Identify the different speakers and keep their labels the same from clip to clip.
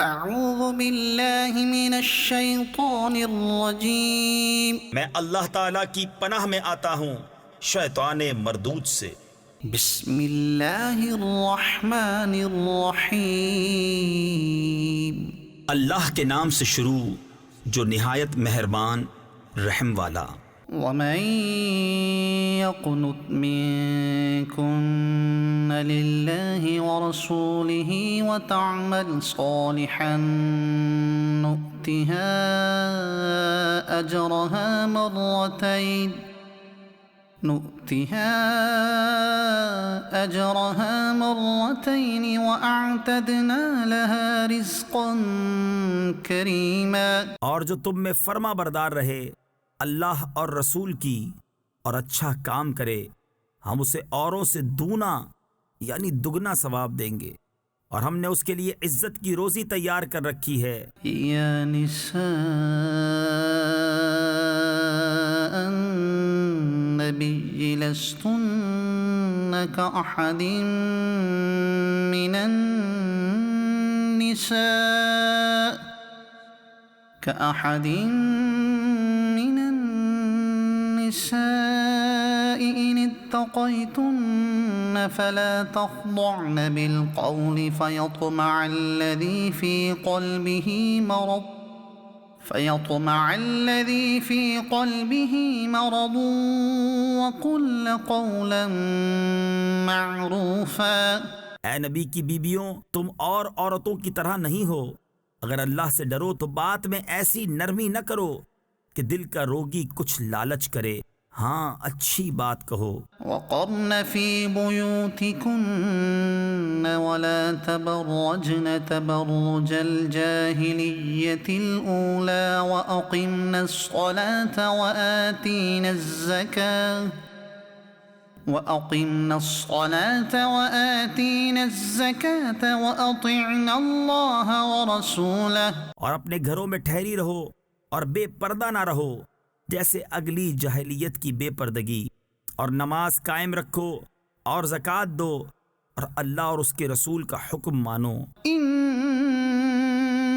Speaker 1: اعوذ باللہ من الشیطان الرجیم
Speaker 2: میں اللہ تعالیٰ کی پناہ میں آتا ہوں شیطان مردود سے۔
Speaker 1: بسم اللہ الرحمن الرحیم
Speaker 2: اللہ کے نام سے شروع جو نہایت مہربان رحم والا۔
Speaker 1: ومن يقنت منكن لله ورسوله وتعمل صالحا نؤتها أجرها مرتين وأعتدنا لها رزقا كريما۔
Speaker 2: اور جو تم میں فرما بردار رہے اللہ اور رسول کی اور اچھا کام کرے ہم اسے اوروں سے دونا یعنی دگنا ثواب دیں گے، اور ہم نے اس کے لیے عزت کی روزی تیار کر رکھی ہے۔
Speaker 1: یا نساء النبی لستن كأحد من النساء إن اتقيتن فلا تخضعن بالقول فيطمع الذي في قلبه مرض وقلن قولا معروفا۔
Speaker 2: اے نبی کی بیویوں، تم اور عورتوں کی طرح نہیں ہو، اگر اللہ سے ڈرو تو بات میں ایسی نرمی نہ کرو کہ دل کا روگی کچھ لالچ کرے، ہاں اچھی بات کہو۔
Speaker 1: وقرن في بيوتكن ولا تبرجن تبرج الجاهلية الأولى وأقمن الصلاة وآتينا الزكاة وأطعنا الله ورسوله۔
Speaker 2: اور اپنے گھروں میں ٹھہری رہو اور بے پردہ نہ رہو جیسے اگلی جاہلیت کی بے پردگی، اور نماز قائم رکھو اور زکوٰۃ دو اور اللہ اور اس کے رسول کا حکم مانو۔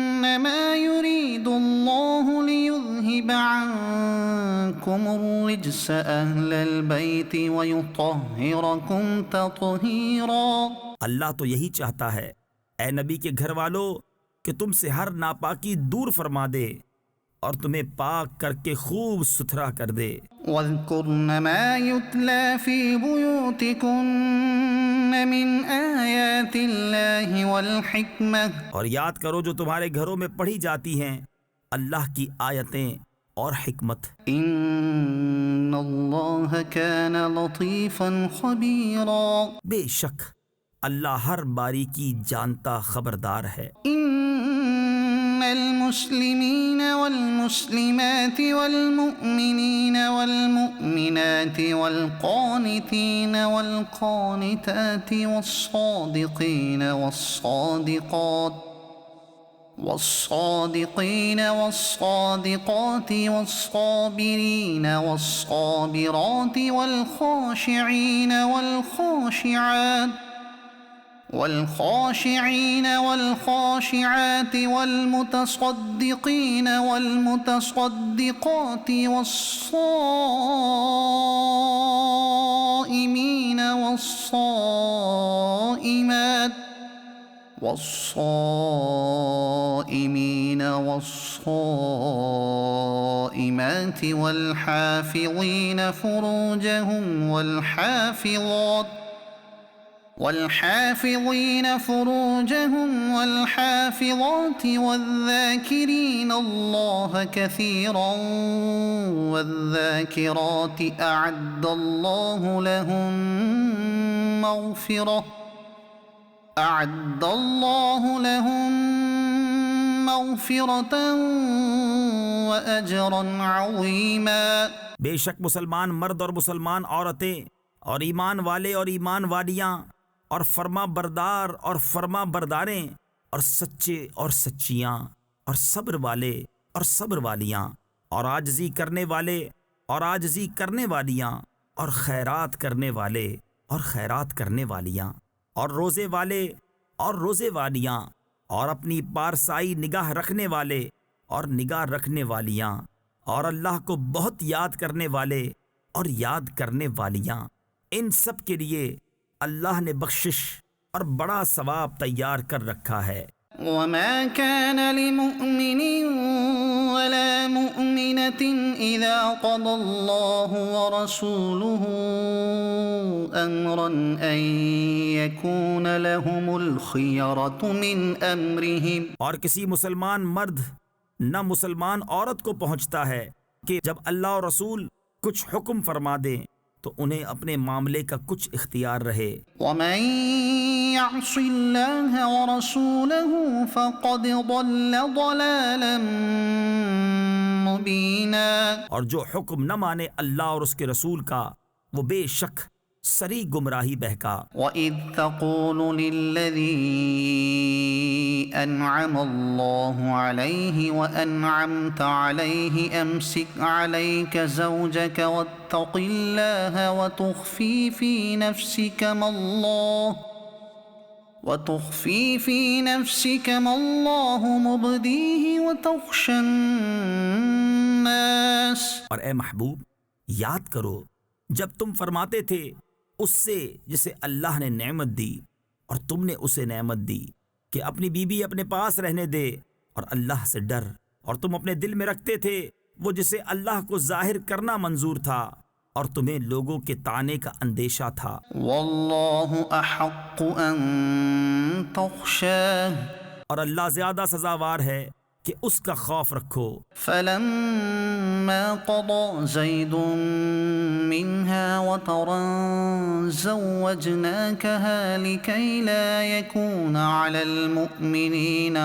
Speaker 1: انما يريد الله ليذهب عنكم الرجس اهل البيت ويطهركم تطهيرا۔
Speaker 2: اللہ تو یہی چاہتا ہے اے نبی کے گھر والو کہ تم سے ہر ناپاکی دور فرما دے اور تمہیں پاک کر کے خوب ستھرا کر دے۔
Speaker 1: واذكرن ما يتلى في بيوتكن من آيات الله والحكمة۔
Speaker 2: اور یاد کرو جو تمہارے گھروں میں پڑھی جاتی ہیں اللہ کی آیتیں اور حکمت۔
Speaker 1: ان اللہ كان لطيفا خبيرا۔
Speaker 2: بے شک اللہ ہر باریکی جانتا خبردار ہے۔
Speaker 1: ان المسلمین والمسلمات والمؤمنین والمؤمنات والقانتین والقانتات والصادقین والصادقات والصابرين والصابرات والخاشعين والخاشعات والمتصدقين والمتصدقات والصائمين والصائمات والحافظين فروجهم والحافظات والذاكرين الله كثيرا والذاكرات أعد الله لهم مغفرة وأجرا عظيما۔
Speaker 2: بے شک مسلمان مرد اور مسلمان عورتیں اور ایمان والے اور ایمان والیاں اور فرما بردار اور فرما برداریں اور سچے اور سچیاں اور صبر والے اور صبر والیاں اور عاجزی کرنے والے اور عاجزی کرنے والیاں اور خیرات کرنے والے اور خیرات کرنے والیاں اور روزے والے اور روزے والیاں اور اپنی پارسائی نگاہ رکھنے والے اور نگاہ رکھنے والیاں، اور اللہ کو بہت یاد کرنے والے اور یاد کرنے والیاں، ان سب کے لیے اللہ نے بخشش اور بڑا ثواب تیار کر رکھا ہے۔
Speaker 1: وما كان لمؤمن ولا مؤمنة إذا قضى الله ورسوله أمرا أن يكون لهم الخيرة من أمرهم،
Speaker 2: اور کسی مسلمان مرد نہ مسلمان عورت کو پہنچتا ہے کہ جب اللہ اور رسول کچھ حکم فرما دیں تو انہیں اپنے معاملے کا کچھ اختیار رہے۔
Speaker 1: ومن يعص الله ورسوله فقد ضل ضلالا مبينا،
Speaker 2: اور جو حکم نہ مانے اللہ اور اس کے رسول کا وہ بے شک سری گمراہی بہکا۔
Speaker 1: وَإِذْ تَقُولُ لِلَّذِي أَنْعَمَ اللَّهُ عَلَيْهِ وَأَنْعَمْتَ عَلَيْهِ أَمْسِكْ عَلَيْكَ زَوْجَكَ وَاتَّقِ اللَّهَ وتخفي في نفسك ما الله مبديه وتخشى الناس،
Speaker 2: اور اے محبوب یاد کرو جب تم فرماتے تھے اس سے جسے اللہ نے نعمت دی اور تم نے اسے نعمت دی کہ اپنی بیوی اپنے پاس رہنے دے، اور اللہ سے ڈر، اور تم اپنے دل میں رکھتے تھے وہ جسے اللہ کو ظاہر کرنا منظور تھا اور تمہیں لوگوں کے طعنے کا اندیشہ تھا۔
Speaker 1: واللہ احق ان تخشاه،
Speaker 2: اور اللہ زیادہ سزاوار ہے کہ اس کا خوف رکھو۔
Speaker 1: فلما قضى زيد منها وطرا زوجناكها لكي لا يكون على المؤمنين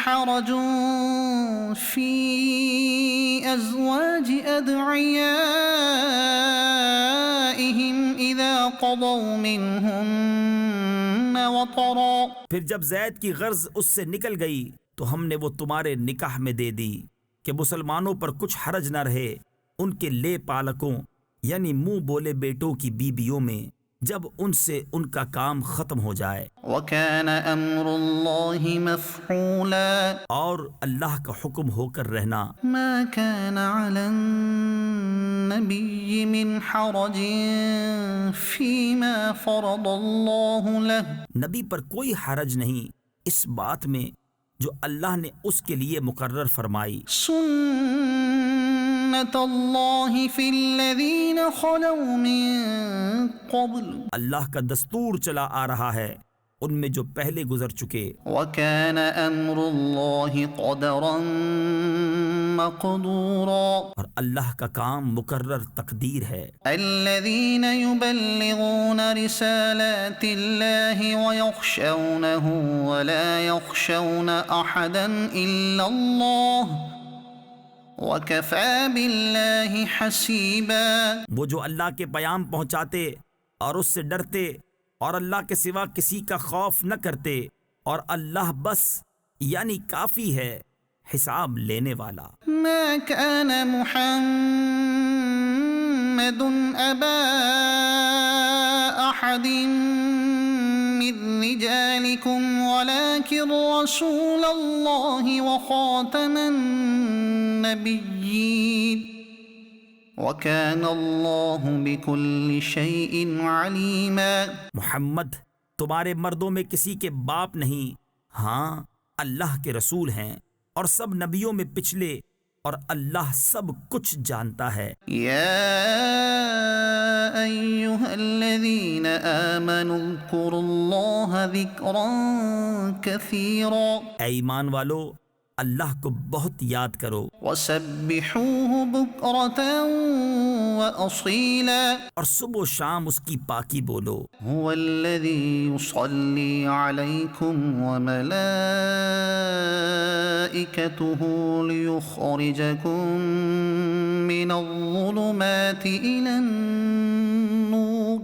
Speaker 1: حرج في أزواج أدعيائهم إذا قضوا منهن وطرا،
Speaker 2: پھر جب زید کی غرض اس سے نکل گئی تو ہم نے وہ تمہارے نکاح میں دے دی کہ مسلمانوں پر کچھ حرج نہ رہے ان کے لے پالکوں یعنی منہ بولے بیٹوں کی بیویوں میں جب ان سے ان کا کام ختم ہو جائے۔
Speaker 1: وَكَانَ أَمْرُ اللَّهِ مَفْعُولًا،
Speaker 2: اور اللہ کا حکم ہو کر رہنا۔
Speaker 1: مَا كَانَ عَلَى النَّبِيِّ مِنْ حَرَجٍ فِيمَا فَرَضَ اللَّهُ لَهُ،
Speaker 2: نبی پر کوئی حرج نہیں اس بات میں جو اللہ نے اس کے لیے مقرر فرمائی۔
Speaker 1: سُنَّةَ اللَّهِ فِي الَّذِينَ خَلَوْا مِن قَبْلُ،
Speaker 2: اللہ کا دستور چلا آ رہا ہے ان میں جو پہلے گزر چکے۔
Speaker 1: وَكَانَ أَمْرُ اللَّهِ قَدَرًا مَقْدُورًا،
Speaker 2: اور اللہ کا کام مقرر تقدیر ہے۔
Speaker 1: الَّذِينَ يُبَلِّغُونَ رِسَالَاتِ اللَّهِ وَيَخْشَوْنَهُ وَلَا يَخْشَوْنَ أَحَدًا إِلَّا اللَّهَ وَكَفَى بِاللَّهِ حَسِيبًا،
Speaker 2: وہ جو اللہ کے پیام پہنچاتے اور اس سے ڈرتے اور اللہ کے سوا کسی کا خوف نہ کرتے، اور اللہ بس یعنی کافی ہے حساب لینے والا۔
Speaker 1: ما كان محمد أبا أحد من رجالكم ولكن رسول الله وخاتم النبيين وكان الله بكل شيء عليما،
Speaker 2: محمد تمہارے مردوں میں کسی کے باپ نہیں، ہاں اللہ کے رسول ہیں اور سب نبیوں میں پچھلے، اور اللہ سب کچھ جانتا ہے۔
Speaker 1: يا أيها الذين آمنوا اذكروا الله ذكرا كثيرا،
Speaker 2: اے ایمان والو اللہ کو بہت یاد کرو،
Speaker 1: وسبحوه بكرة وأصيلا،
Speaker 2: اور صبح و شام اس کی پاکی بولو۔
Speaker 1: هو الذي يصلي عليكم وملائكته ليخرجكم من الظلمات إلى النور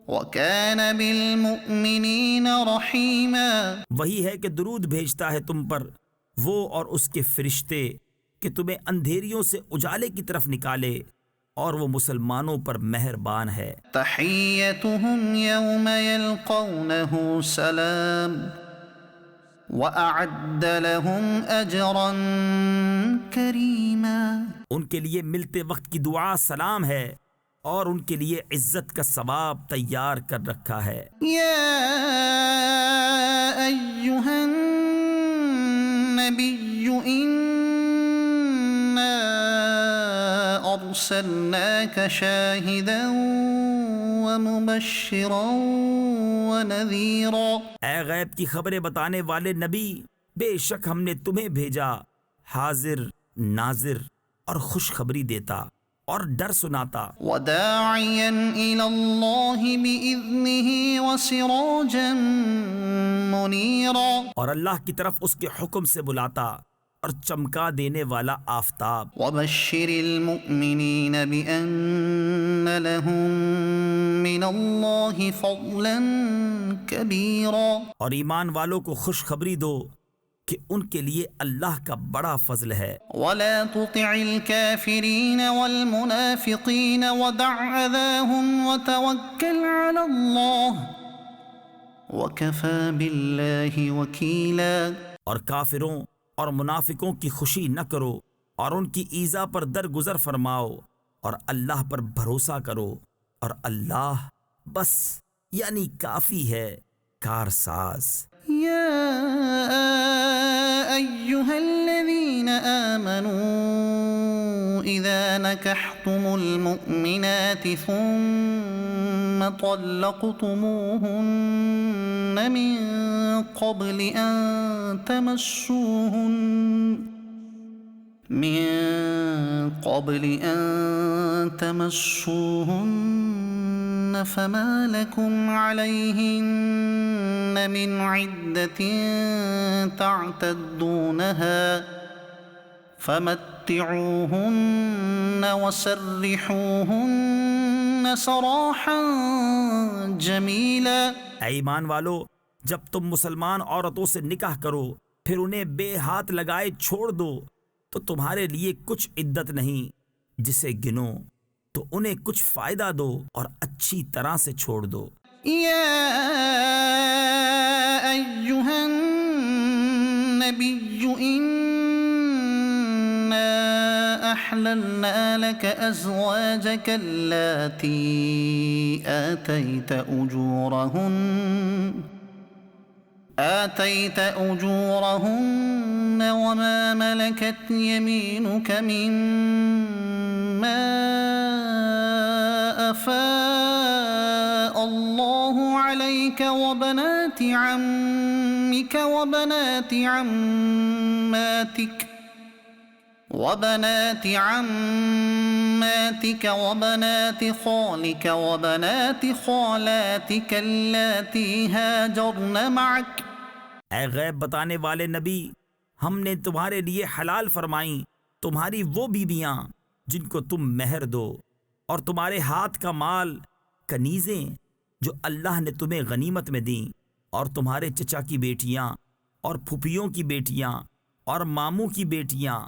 Speaker 1: وكان بالمؤمنين رحيما،
Speaker 2: وہی ہے کہ درود بھیجتا ہے تم پر وہ اور اس کے فرشتے کہ تمہیں اندھیریوں سے اجالے کی طرف نکالے اور وہ مسلمانوں پر مہربان ہے۔
Speaker 1: تحيتهم يوم يلقونه سلام وأعد لهم أجرا كريما۔
Speaker 2: ان کے لیے ملتے وقت کی دعا سلام ہے، اور ان کے لیے عزت کا ثواب تیار کر رکھا ہے۔
Speaker 1: يا أيها النبي إنا أرسلناك شاهدا ومبشرا ونذيرا۔
Speaker 2: اے غیب کی خبریں بتانے والے نبی، بے شک ہم نے تمہیں بھیجا حاضر، ناظر اور خوشخبری دیتا اور ڈر سناتا،
Speaker 1: وداعيا إلى الله بإذنه وسراجا منيرا۔
Speaker 2: اور اللہ کی طرف اس کے حکم سے بلاتا اور چمکا دینے والا آفتاب۔
Speaker 1: وبشر المؤمنين بأن لهم من الله فضلا كبيرا۔
Speaker 2: اور ایمان والوں کو خوشخبری دو کہ ان کے لیے اللہ کا بڑا فضل ہے۔
Speaker 1: ولا تطع الكافرين والمنافقين ودع أذاهم وتوكل على الله وكفى بالله وكيلا۔
Speaker 2: اور کافروں اور منافقوں کی خوشی نہ کرو، اور ان کی ایذا پر درگزر فرماؤ، اور اللہ پر بھروسہ کرو، اور اللہ بس یعنی کافی ہے کارساز۔
Speaker 1: يا أيها الذين آمنوا إذا نكحتم المؤمنات ثم طلقتموهن من قبل أن تمسوهن فما لكم عليهن من عدة تعتدونها فمتعوهن وسرحوهن سراحا جميلا۔
Speaker 2: اے ایمان والو، جب تم مسلمان عورتوں سے نکاح کرو پھر انہیں بے ہاتھ لگائے چھوڑ دو تو تمہارے لیے کچھ عدت نہیں جسے گنو، تو انہیں کچھ فائدہ دو اور اچھی طرح سے چھوڑ دو۔
Speaker 1: يا أيها النبي إنا أحللنا لك أزواجك اللاتي آتيت أجورهن وما ملكت يمينك مما أفاء الله عليك وبنات عمك وبنات عماتك وبنات خالك وبنات خالاتك اللاتي هاجرن معك۔
Speaker 2: اے غیب بتانے والے نبی، ہم نے تمہارے لیے حلال فرمائیں تمہاری وہ بیویاں جن کو تم مہر دو، اور تمہارے ہاتھ کا مال، کنیزیں جو اللہ نے تمہیں غنیمت میں دیں، اور تمہارے چچا کی بیٹیاں اور پھوپھیوں کی بیٹیاں اور ماموں کی بیٹیاں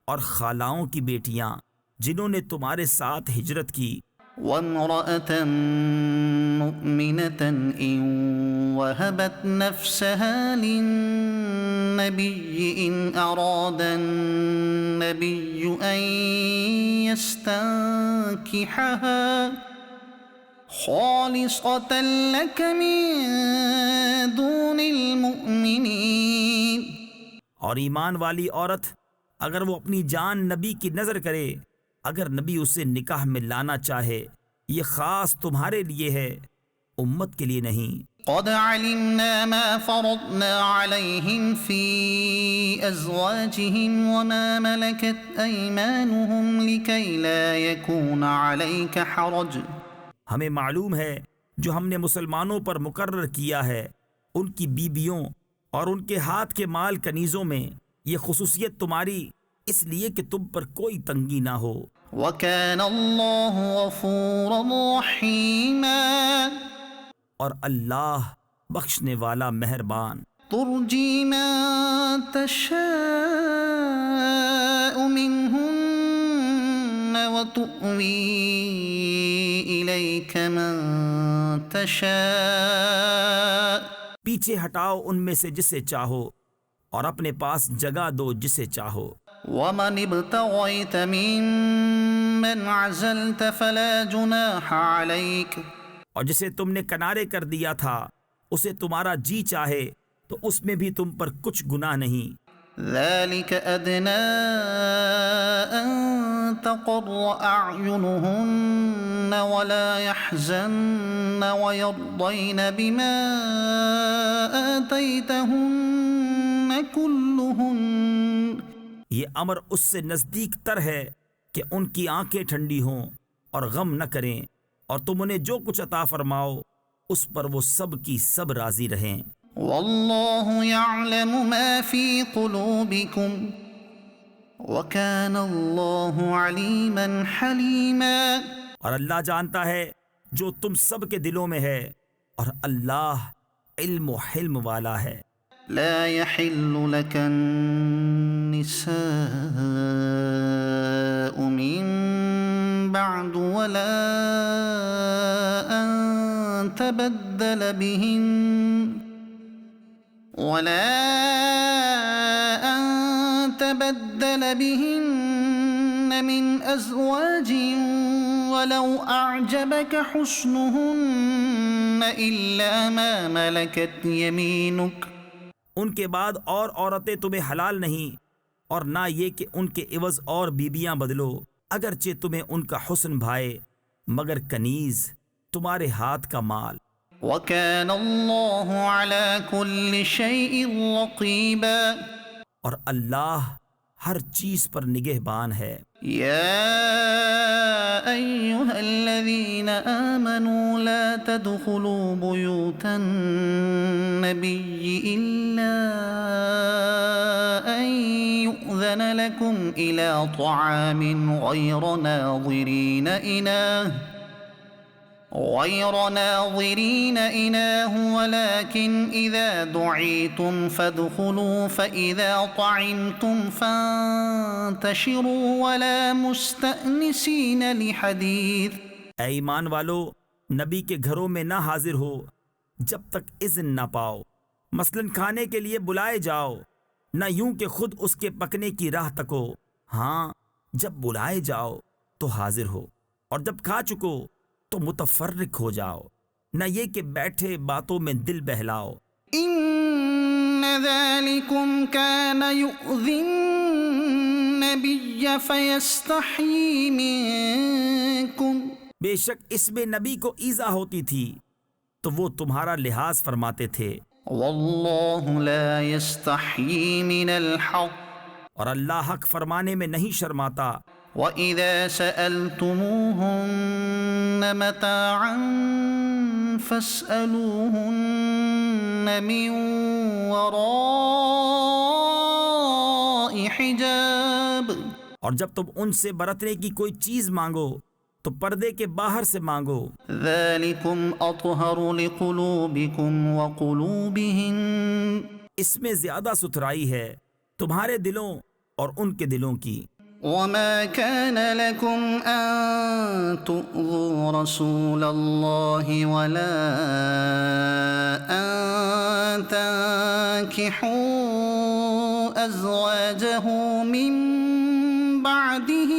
Speaker 2: اور خالاؤں کی بیٹیاں جنہوں نے تمہارے ساتھ ہجرت کی۔
Speaker 1: وامرأة مؤمنة إن وهبت نفسها للنبي إن أراد النبي أن يستنكحها خالصة لك من دون المؤمنين۔
Speaker 2: اور ایمان والی عورت اگر وہ اپنی جان نبی کی نظر کرے، اگر نبی اسے نکاح میں لانا چاہے، یہ خاص تمہارے لیے ہے، امت کے لیے نہیں۔
Speaker 1: قد علمنا ما فرضنا عليهم في أزواجهم وما ملكت أيمانهم لكي لا يكون عليك حرج۔
Speaker 2: ہمیں معلوم ہے جو ہم نے مسلمانوں پر مقرر کیا ہے ان کی بیویوں اور ان کے ہاتھ کے مال کنیزوں میں، یہ خصوصیت تمہاری اس لیے کہ تم پر کوئی تنگی نہ ہو۔
Speaker 1: وَكَانَ اللَّهُ غَفُورًا رَحِيمًا۔
Speaker 2: اور اللہ بخشنے والا مہربان۔
Speaker 1: ترجی من تشاء منهن وتؤوي إليك من تشاء
Speaker 2: پیچھے ہٹاؤ ان میں سے جسے چاہو اور اپنے پاس جگہ دو جسے چاہو.
Speaker 1: ومن ابتغيت ممن عزلت فلا جناح عليك
Speaker 2: اور جسے تم نے کنارے کر دیا تھا اسے تمہارا جی چاہے تو اس میں بھی تم پر کچھ گناہ نہیں.
Speaker 1: ذلك أدنى أن تقر أعينهن ولا يحزن ويرضين بما آتيتهن كلهن.
Speaker 2: یہ امر اس سے نزدیک تر ہے کہ ان کی آنکھیں ٹھنڈی ہوں اور غم نہ کریں اور تم انہیں جو کچھ عطا فرماؤ اس پر وہ سب کی سب راضی رہیں.
Speaker 1: والله يعلم ما في قلوبكم وكان الله عليما حليما.
Speaker 2: اور اللہ جانتا ہے جو تم سب کے دلوں میں ہے اور اللہ علم و حلم والا ہے.
Speaker 1: لا يحل لك النساء من بعد ولا أن تبدل بهن من أزواج ولو أعجبك حسنهن إلا ما ملكت يمينك.
Speaker 2: ان کے بعد اور عورتیں تمہیں حلال نہیں اور نہ یہ کہ ان کے عوض اور بیبیاں بدلو اگرچہ تمہیں ان کا حسن بھائے مگر کنیز تمہارے ہاتھ کا مال.
Speaker 1: وَكَانَ اللَّهُ عَلَى كُلِّ شَيْءٍ رَقِيبًا.
Speaker 2: اور اللہ ہر چیز پر نگہبان ہے.
Speaker 1: يَا أَيُّهَا الَّذِينَ آمَنُوا لَا تَدْخُلُوا بُيُوتَ النَّبِيِّ إِلَّا أَن يُؤْذَنَ لَكُمْ إِلَى طَعَامٍ غَيْرَ ناظرين إناه ولكن إذا دعيتم فادخلوا فإذا طعمتم فانتشروا ولا مستأنسين لحديث.
Speaker 2: اے ایمان والو نبی کے گھروں میں نہ حاضر ہو جب تک اذن نہ پاؤ. مثلاً کھانے کے لیے بلائے جاؤ نہ یوں کہ خود اس کے پکنے کی راہ تکو. ہاں جب بلائے جاؤ تو حاضر ہو اور جب کھا چکو تو متفرق ہو جاؤ نہ یہ کہ بیٹھے باتوں میں دل بہلاؤ.
Speaker 1: إن ذلكم كان يؤذي النبي فيستحيي منكم.
Speaker 2: بے شک اس میں نبی کو ایذا ہوتی تھی تو وہ تمہارا لحاظ فرماتے تھے.
Speaker 1: والله لا يستحيي من الحق.
Speaker 2: اور اللہ حق فرمانے میں نہیں شرماتا.
Speaker 1: وَإِذَا سَأَلْتُمُوهُنَّ مَتَاعًا فَاسْأَلُوهُنَّ مِنْ وَرَاءِ حِجَابٍ.
Speaker 2: اور جب تم ان سے برتنے کی کوئی چیز مانگو تو پردے کے باہر سے مانگو.
Speaker 1: ذَلِكُمْ أَطْهَرُ لِقُلُوبِكُمْ وَقُلُوبِهِنَّ.
Speaker 2: اس میں زیادہ ستھرائی ہے تمہارے دلوں اور ان کے دلوں کی.
Speaker 1: وَمَا كَانَ لَكُمْ أَن تُؤْذُوا رَسُولَ اللَّهِ وَلَا أَن تَنكِحُوا أَزْوَاجَهُ مِن بَعْدِهِ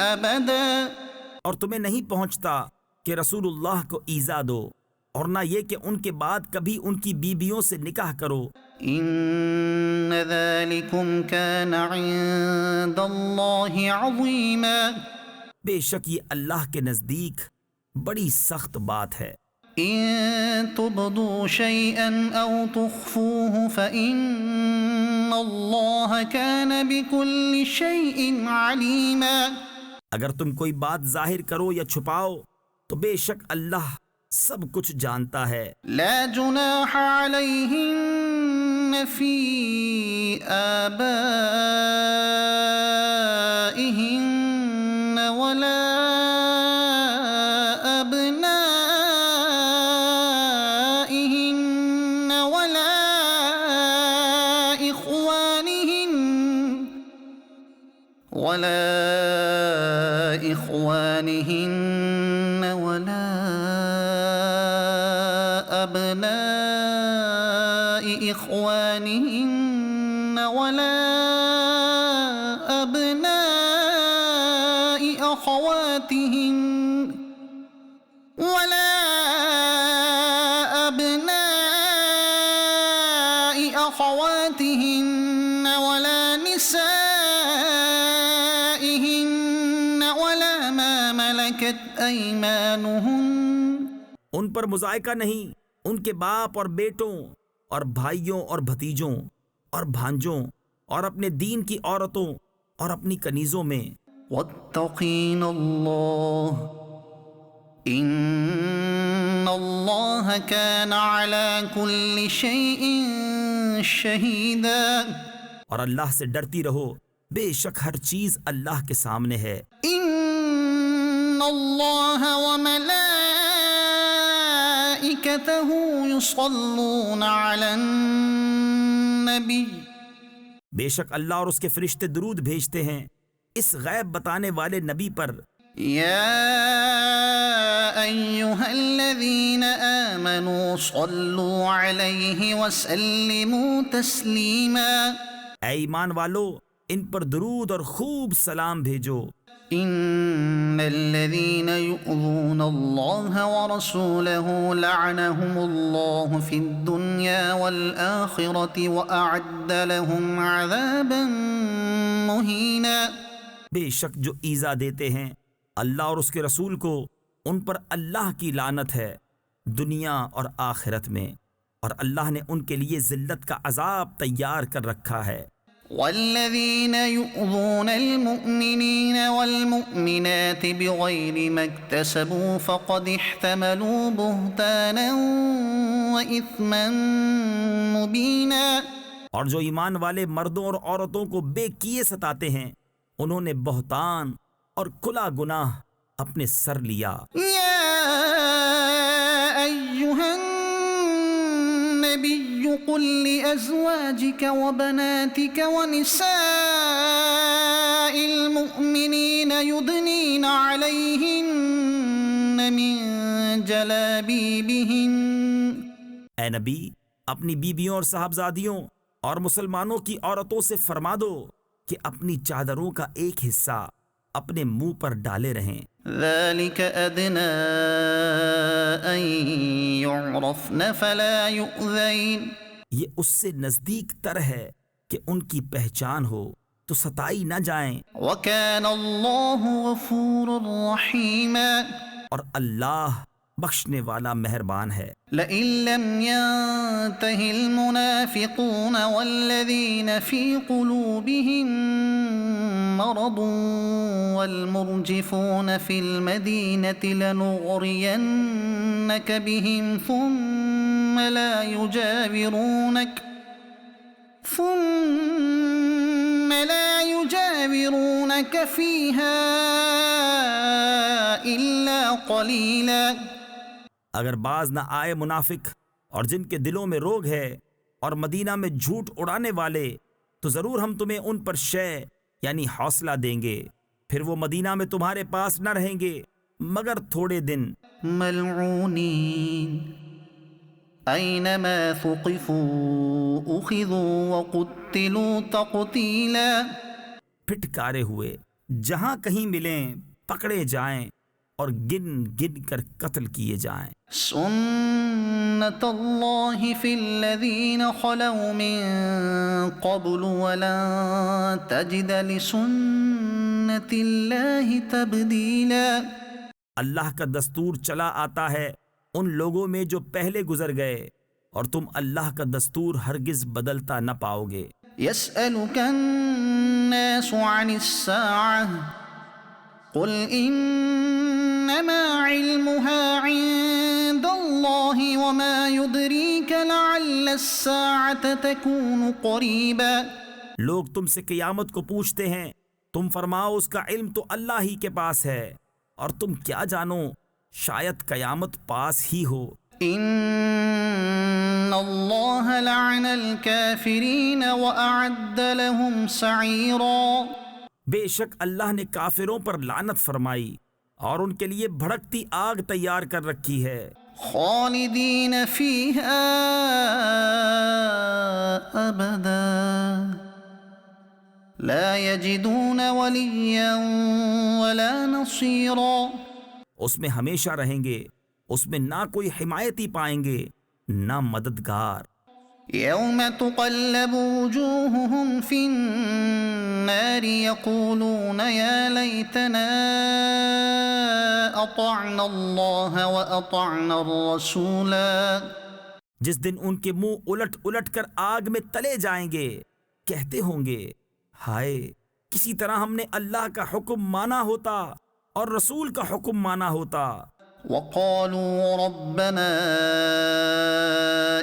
Speaker 1: أَبَدًا.
Speaker 2: اور تمہیں نہیں پہنچتا کہ رسول اللہ کو ایذا دو اور نہ یہ کہ ان کے بعد کبھی ان کی بیویوں سے نکاح کرو.
Speaker 1: إِنَّ ذَلِكُمْ كَانَ عِندَ اللَّهِ عَظِيمًا.
Speaker 2: بے شک یہ اللہ کے نزدیک بڑی سخت بات ہے.
Speaker 1: إِن تُبْدُوا شَيْئًا أَوْ تُخْفُوهُ فَإِنَّ اللَّهَ كَانَ بِكُلِّ شَيْءٍ عَلِيمًا.
Speaker 2: اگر تم کوئی بات ظاہر کرو یا چھپاؤ تو بے شک اللہ سب کچھ جانتا ہے.
Speaker 1: لا جناح علیہن فی آبائہن ولا ابنائہن ولا اخوانہن ولا أبناء إخوانهن ولا أبناء أخواتهن ولا أبناء أخواتهن ولا نسائهن ولا ما ملكت أيمانهن.
Speaker 2: ان پر مذائقہ نہیں ان کے باپ اور بیٹوں اور بھائیوں اور بھتیجوں اور بھانجوں اور اپنے دین کی عورتوں اور اپنی کنیزوں میں.
Speaker 1: واتقين الله إن الله كان على كل شيء شهيدا.
Speaker 2: اور اللہ سے ڈرتی رہو، بے شک ہر چیز اللہ کے سامنے ہے.
Speaker 1: إن الله وملائكته يصلون على النبي.
Speaker 2: بے شک اللہ اور اس کے فرشتے درود بھیجتے ہیں اس غیب بتانے والے نبی پر.
Speaker 1: يا أيها الذين آمنوا صلوا عليه وسلموا تسليما.
Speaker 2: اے ایمان والو ان پر درود اور خوب سلام بھیجو.
Speaker 1: إن الذين يؤذون الله ورسوله لعنهم الله في الدنيا والآخرة وأعد لهم عذابا مهينا.
Speaker 2: بے شک جو ایذا دیتے ہیں اللہ اور اس کے رسول کو ان پر اللہ کی لعنت ہے دنیا اور آخرت میں، اور اللہ نے ان کے لیے ذلت کا عذاب تیار کر رکھا ہے.
Speaker 1: والذين يؤذون المؤمنين والمؤمنات بغير ما اكتسبوا فقد احتملوا بهتانا وإثما مبينا.
Speaker 2: اور جو ایمان والے مردوں اور عورتوں کو بے کیے ستاتے ہیں انہوں نے بہتان اور کھلا گناہ اپنے سر لیا.
Speaker 1: يا أيها النبي قل لأزواجك وبناتك ونساء المؤمنين يدنين عليهن من جلابيبهن.
Speaker 2: اے نبی اپنی بیویوں اور صاحبزادیوں اور مسلمانوں کی عورتوں سے فرما دو کہ اپنی چادروں کا ایک حصہ اپنے منہ پر ڈالے رہیں.
Speaker 1: ذلك أدنى أن يعرفن فلا يؤذين.
Speaker 2: یہ اس سے نزدیک تر ہے کہ ان کی پہچان ہو تو ستائی نہ جائیں.
Speaker 1: وكان الله غفورا رحيما.
Speaker 2: اور اللہ بخشنے والا مہربان ہے.
Speaker 1: لئن لم ينته المنافقون والذين في قلوبهم مرض والمرجفون في المدينة لنغرينك بهم ثم لا يجاورونك فيها إلا قليلا.
Speaker 2: اگر باز نہ آئے منافق اور جن کے دلوں میں روگ ہے اور مدینہ میں جھوٹ اڑانے والے تو ضرور ہم تمہیں ان پر شے یعنی حوصلہ دیں گے، پھر وہ مدینہ میں تمہارے پاس نہ رہیں گے مگر تھوڑے دن.
Speaker 1: ملعونین اینما ثقفوا اخذوا وقتلوا تقتیلا.
Speaker 2: پھٹکارے ہوئے جہاں کہیں ملیں پکڑے جائیں اور گن گن کر قتل کیے جائیں.
Speaker 1: سنت اللہ فی الذین خلوا من قبل ولن تجد لسنت اللہ تبدیلا.
Speaker 2: اللہ کا دستور چلا آتا ہے ان لوگوں میں جو پہلے گزر گئے اور تم اللہ کا دستور ہرگز بدلتا نہ پاؤ گے.
Speaker 1: یسألک الناس عن الساعة قل انما علمها عند الله وما يدريك لعل الساعة تكون قريبا.
Speaker 2: لوگ تم سے قیامت کو پوچھتے ہیں، تم فرماؤ اس کا علم تو اللہ ہی کے پاس ہے، اور تم کیا جانو شاید قیامت پاس ہی ہو.
Speaker 1: ان اللہ لعن الكافرین واعد لهم سعیرا.
Speaker 2: بے شک اللہ نے کافروں پر لعنت فرمائی اور ان کے لیے بھڑکتی آگ تیار کر رکھی ہے.
Speaker 1: خالدين فيها أبدا لا يجدون وليا ولا نصيرا.
Speaker 2: اس میں ہمیشہ رہیں گے، اس میں نہ کوئی حمایتی پائیں گے نہ مددگار.
Speaker 1: يوم تقلب وجوههم في النار يقولون يا ليتنا أطعنا الله وأطعنا الرسولا.
Speaker 2: جس دن ان کے منہ الٹ الٹ کر آگ میں تلے جائیں گے، کہتے ہوں گے ہائے کسی طرح ہم نے اللہ کا حکم مانا ہوتا اور رسول کا حکم مانا ہوتا.
Speaker 1: وقالوا ربنا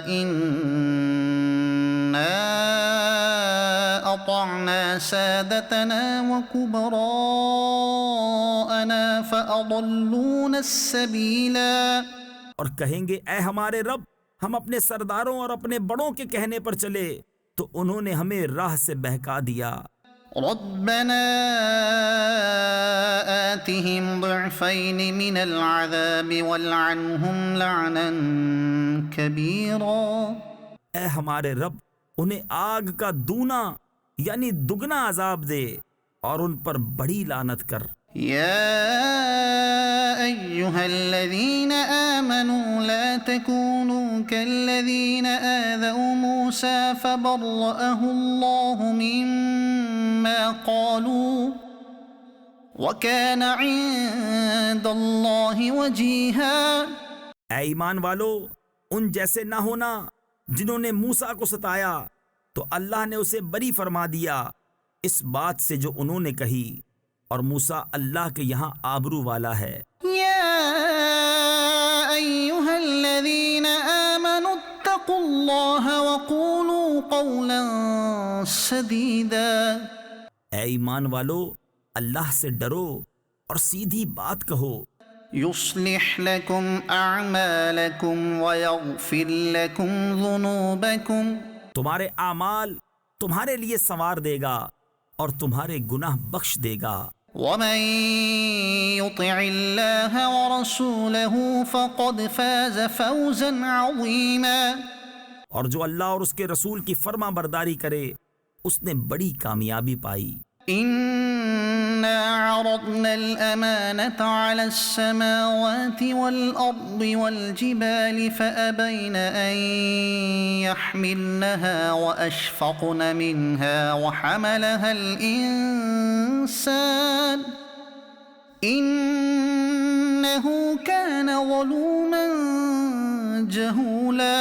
Speaker 1: إنا أطعنا سادتنا وكبراءنا فأضلونا السبيلا.
Speaker 2: اور کہیں گے اے ہمارے رب، ہم اپنے سرداروں اور اپنے بڑوں کے کہنے پر چلے تو انہوں نے ہمیں راہ سے بہکا دیا.
Speaker 1: ربنا آتهم ضعفين من العذاب والعنهم لعنا كبيرا.
Speaker 2: اے ہمارے رب، انہیں آگ کا دونا یعنی دگنا عذاب دے اور ان پر بڑی لعنت کر.
Speaker 1: يا أيها الذين آمنوا لا تكونوا كالذين آذوا موسى فبرأه الله مما قالوا وكان عند الله وجيها.
Speaker 2: اے ایمان والو، ان جیسے نہ ہونا جنہوں نے موسیٰ کو ستایا تو اللہ نے اسے بری فرما دیا اس بات سے جو انہوں نے کہی، اور موسیٰ اللہ کے یہاں آبرو والا ہے.
Speaker 1: يا أيها الذين آمنوا اتقوا الله وقولوا قولا سديدا.
Speaker 2: اے ایمان والو، اللہ سے ڈرو اور سیدھی بات کہو.
Speaker 1: يصلح لكم أعمالكم ويغفر لكم ذنوبكم.
Speaker 2: تمہارے اعمال تمہارے لیے سنوار دے گا اور تمہارے گناہ بخش دے گا.
Speaker 1: ومن يطع الله ورسوله فقد فاز فوزا عظيما.
Speaker 2: اور جو اللہ اور اس کے رسول کی فرما برداری کرے اس نے بڑی کامیابی پائی.
Speaker 1: إنا عرضنا الأمانة على السماوات والأرض والجبال فأبين أن يحملنها وأشفقن منها وحملها الإنسان إنه كان ظلوما جهولا.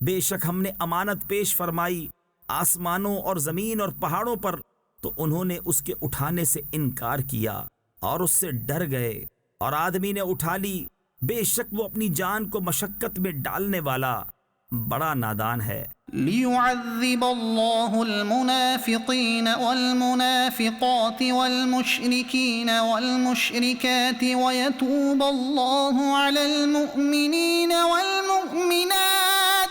Speaker 2: بے شک ہم نے امانت پیش فرمائی آسمانوں اور زمین اور پہاڑوں پر تو انہوں نے اس کے اٹھانے سے انکار کیا اور اس سے ڈر گئے، اور آدمی نے اٹھا لی، بے شک وہ اپنی جان کو مشقت میں ڈالنے والا بڑا نادان ہے.
Speaker 1: ليعذب الله المنافقين والمنافقات والمشركين والمشركات ويتوب الله على المؤمنين والمؤمنات.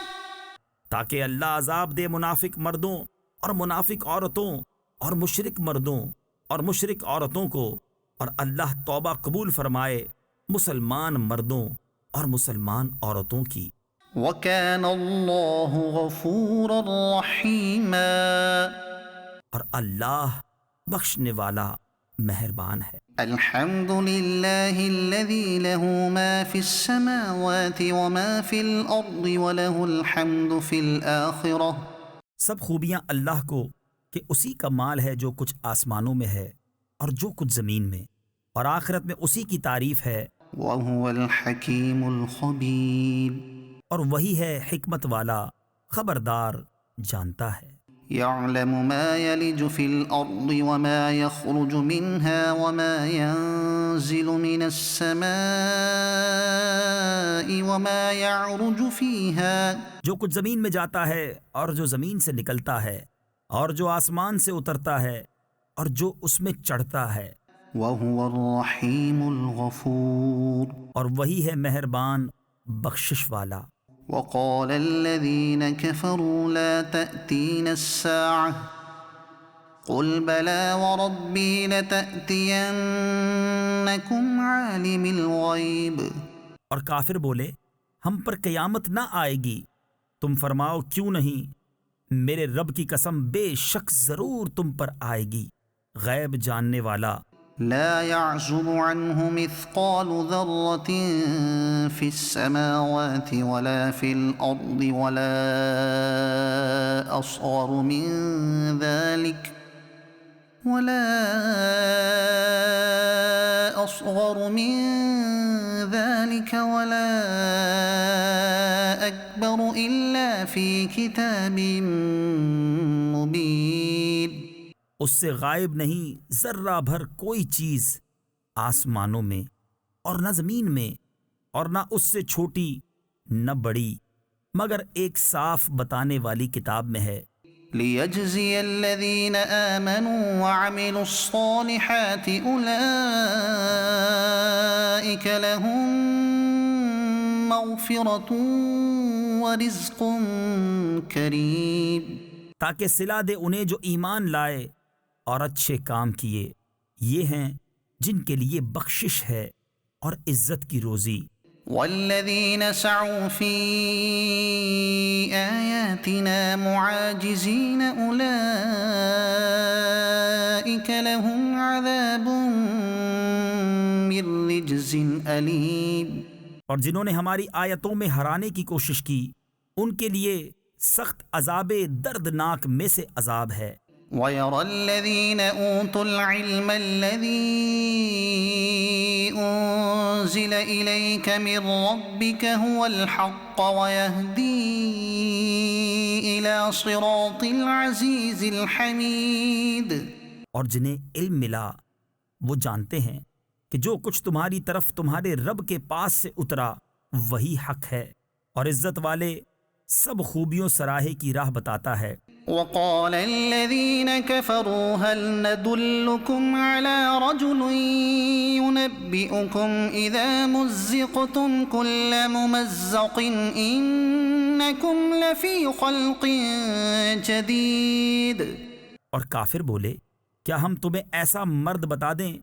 Speaker 2: تاکہ اللہ عذاب دے منافق مردوں اور منافق عورتوں اور مشرک مردوں اور مشرک عورتوں کو، اور اللہ توبہ قبول فرمائے مسلمان مردوں اور مسلمان عورتوں کی.
Speaker 1: وَكَانَ اللَّهُ غَفُورًا رَحِيمًا.
Speaker 2: اور اللہ بخشنے والا مہربان ہے.
Speaker 1: الحمد لله الذي له ما في السماوات وما في الأرض وله الحمد في الآخرة.
Speaker 2: سب خوبیاں اللہ کو کہ اسی کا مال ہے جو کچھ آسمانوں میں ہے اور جو کچھ زمین میں، اور آخرت میں اسی کی تعریف ہے.
Speaker 1: وهو الحكيم الخبير.
Speaker 2: اور وہی ہے حکمت والا، خبردار، جانتا ہے.
Speaker 1: يعلم ما يلج في الأرض وما يخرج منها وما ينزل من السماء وما يعرج فيها.
Speaker 2: جو کچھ زمین میں جاتا ہے اور جو زمین سے نکلتا ہے اور جو آسمان سے اترتا ہے اور جو اس میں چڑھتا ہے.
Speaker 1: وهو الرحيم الغفور.
Speaker 2: اور وہی ہے مہربان بخشش والا.
Speaker 1: وقال الذين كفروا لا تأتينا الساعة قل بلى وربي لتأتينكم عالم الغيب.
Speaker 2: اور کافر بولے ہم پر قیامت نہ آئے گی؟ تم فرماؤ کیوں نہیں؟ میرے رب کی قسم بے شک ضرور تم پر آئے گی۔ غیب جاننے والا،
Speaker 1: لا يعزب عنه مثقال ذرة في السماوات ولا في الأرض ولا أصغر من ذلك ولا أكبر إلا في كتاب مبين۔
Speaker 2: اس سے غائب نہیں ذرہ بھر کوئی چیز آسمانوں میں اور نہ زمین میں، اور نہ اس سے چھوٹی نہ بڑی، مگر ایک صاف بتانے والی کتاب میں ہے۔
Speaker 1: لِيَجْزِيَ الَّذِينَ آمَنُوا وَعَمِلُوا الصَّالِحَاتِ أُولَئِكَ لَهُم مَّغْفِرَةٌ وَرِزْقٌ كَرِيمٌ،
Speaker 2: تاکہ صلہ دے انہیں جو ایمان لائے اور اچھے کام کیے، یہ ہیں جن کے لیے بخشش ہے اور عزت کی روزی۔
Speaker 1: وَالَّذِينَ سَعُوا فِي آيَاتِنَا مُعَاجِزِينَ أُولَئِكَ لَهُمْ عَذَابٌ مِّن رِّجْزٍ أَلِيمٌ،
Speaker 2: اور جنہوں نے ہماری آیتوں میں ہرانے کی کوشش کی، ان کے لیے سخت عذاب دردناک میں سے عذاب ہے۔
Speaker 1: وَيَرَى الَّذِينَ أُوتُوا الْعِلْمَ الَّذِي أُنزِلَ إِلَيْكَ مِن رَّبِّكَ هُوَ الْحَقَّ وَيَهْدِي إِلَى صِرَاطِ الْعَزِيزِ الْحَمِيدِ،
Speaker 2: اور جنہیں علم ملا وہ جانتے ہیں کہ جو کچھ تمہاری طرف تمہارے رب کے پاس سے اترا وہی حق ہے، اور عزت والے سب خوبیوں سراہے کی راہ بتاتا ہے۔
Speaker 1: وقال الذين كفروا هل ندلكم على رجل ينبئكم إذا مزقتم كل ممزق إنكم لفي خلق جديد،
Speaker 2: اور کافر بولے کیا ہم تمہیں ایسا مرد بتا دیں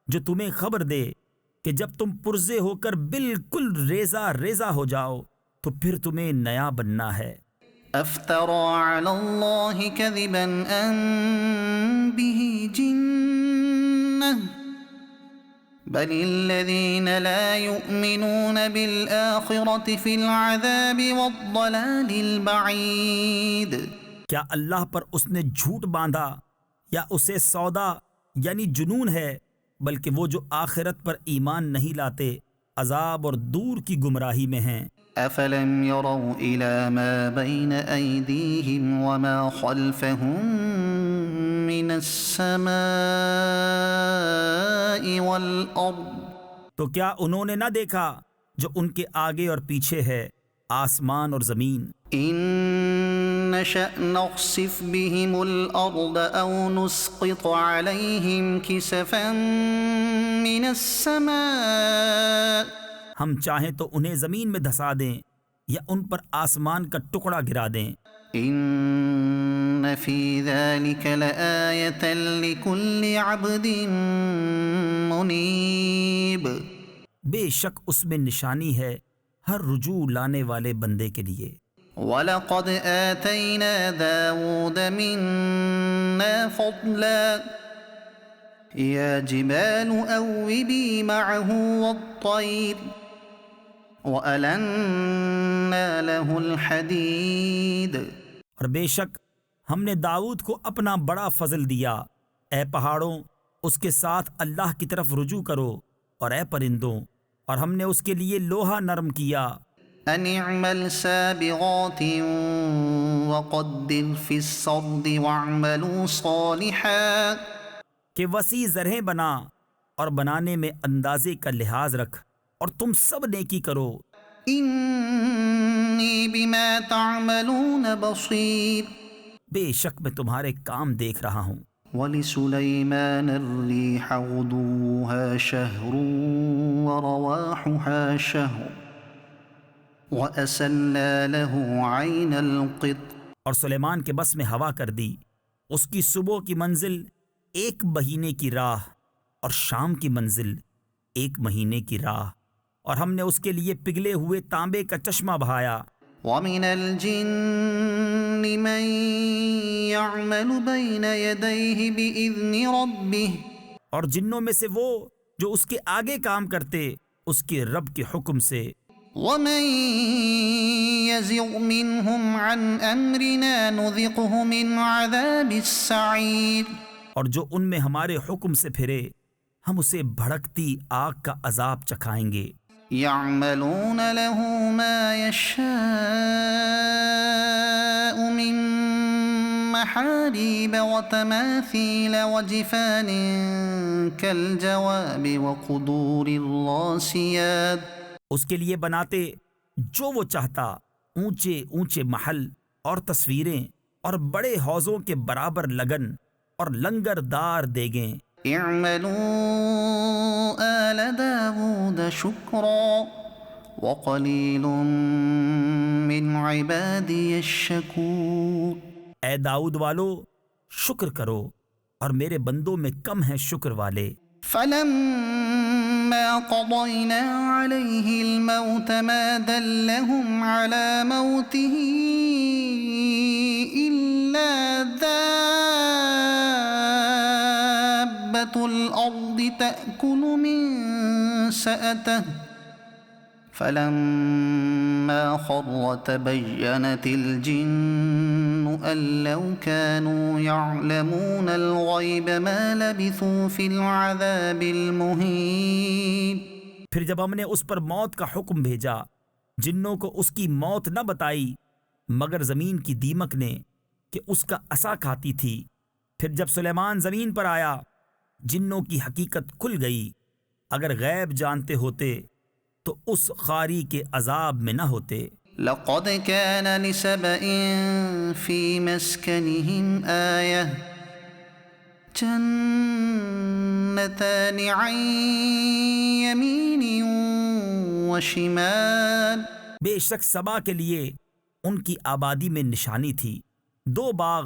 Speaker 2: جو تمہیں خبر دے کہ جب تم پرزے ہو کر بالکل ریزہ ریزہ ہو جاؤ تو پھر تمہیں نیا بننا ہے۔
Speaker 1: أفترى على الله كذبا أم به جنة بل الذين لا يؤمنون بالآخرة في العذاب والضلال البعيد۔
Speaker 2: کیا اللہ پر اس نے جھوٹ باندھا یا اسے سودا یعنی جنون ہے، بلکہ وہ جو آخرت پر ایمان نہیں لاتے عذاب اور دور کی گمراہی میں ہیں۔
Speaker 1: أفلم يروا إلى ما بين أيديهم وما خلفهم من السماء والأرض،
Speaker 2: تو کیا انہوں نے نہ دیکھا جو ان کے آگے اور پیچھے ہے، آسمان اور زمین؟
Speaker 1: إن نشأ نخسف بهم الأرض أو نسقط عليهم كسفا من السماء،
Speaker 2: ہم چاہیں تو انہیں زمین میں دھسا دیں یا ان پر آسمان کا ٹکڑا گرا دیں۔
Speaker 1: إن في ذلك لآية لكل عبد منيب،
Speaker 2: بے شک اس میں نشانی ہے ہر رجوع لانے والے بندے کے لیے۔
Speaker 1: وَلَقَدْ آتَيْنَا دَاوُودَ مِنَّا فَضْلًا يَا جِبَالُ أَوِّبِي مَعَهُ وَالطَّيْرَ وَأَلَنَّا لَهُ الْحَدِيدَ،
Speaker 2: اور بے شک ہم نے داؤد کو اپنا بڑا فضل دیا۔ اے پہاڑوں اس کے ساتھ اللہ کی طرف رجوع کرو، اور اے پرندوں اور ہم نے اس کے لیے لوہا نرم کیا۔
Speaker 1: أَنِ اعْمَلْ سَابِغَاتٍ وَقَدِّرْ فِي السَّرْدِ وَاعْمَلُوا صَالِحًا،
Speaker 2: کہ وسیع زرہیں بنا اور بنانے میں اندازے کا لحاظ رکھ، اور تم سب نیکی کرو۔
Speaker 1: إِنِّي بِمَا تَعْمَلُونَ بَصِيرٌ،
Speaker 2: بے شک میں تمہارے کام دیکھ رہا ہوں۔
Speaker 1: وَلِسُلَيْمَانَ الرِّيحَ غُدُوُّهَا شَهْرٌ وَرَوَاحُهَا شَهْرٌ وَأَسَلَّا لَهُ عَيْنَ الْقِطْرِ،
Speaker 2: اور سلیمان کے بس میں ہوا کر دی، اس کی صبح کی منزل 1 مہینے کی راہ اور شام کی منزل 1 مہینے کی راہ، اور ہم نے اس کے لیے پگھلے ہوئے تانبے کا چشمہ بہایا۔
Speaker 1: وَمِنَ الْجِنِّ مَن يَعْمَلُ بَيْنَ يَدَيْهِ بِإِذْنِ رَبِّهِ،
Speaker 2: اور جنوں میں سے وہ جو اس کے آگے کام کرتے اس کے رب کے حکم سے۔
Speaker 1: وَمَن يَزِغْ مِنْهُمْ عَنْ أَمْرِنَا نُذِقْهُ مِنْ عَذَابِ السَّعِيرِ،
Speaker 2: اور جو ان میں ہمارے حکم سے پھرے ہم اسے بھڑکتی آگ کا عذاب چکھائیں گے۔
Speaker 1: يَعْمَلُونَ لَهُ مَا يَشَاءُ مِن مَّحَارِيبَ وَتَمَاثِيلَ وَجِفَانٍ كَالْجَوَابِ وَقُدُورِ الرَّاسِيَاتِ،
Speaker 2: اس کے لیے بناتے جو وہ چاہتا، اونچے اونچے محل اور تصویریں اور بڑے حوضوں کے برابر لگن اور لنگردار دیگیں۔
Speaker 1: اعملوا آل داود شکرا وقلیل من عبادی الشکور،
Speaker 2: اے داؤد والو شکر کرو اور میرے بندوں میں کم ہیں شکر والے۔
Speaker 1: فلما قضينا عليه الموت ما دلهم على موته إلا دابة الأرض تأكل من سأته فلما خر تبينت الجن أن لو كانوا يعلمون الغيب ما لبثوا في العذاب المهين۔
Speaker 2: پھر جب ہم نے اس پر موت کا حکم بھیجا، جنوں کو اس کی موت نہ بتائی مگر زمین کی دیمک نے کہ اس کا عصا کھاتی تھی۔ پھر جب سلیمان زمین پر آیا جنوں کی حقیقت کھل گئی، اگر غیب جانتے ہوتے تو اس خاری کے عذاب میں نہ ہوتے۔
Speaker 1: لقد كان لسبإ في مسكنهم آية جنتان عن يمين وشمال،
Speaker 2: بے شک سبا کے لیے ان کی آبادی میں نشانی تھی، دو باغ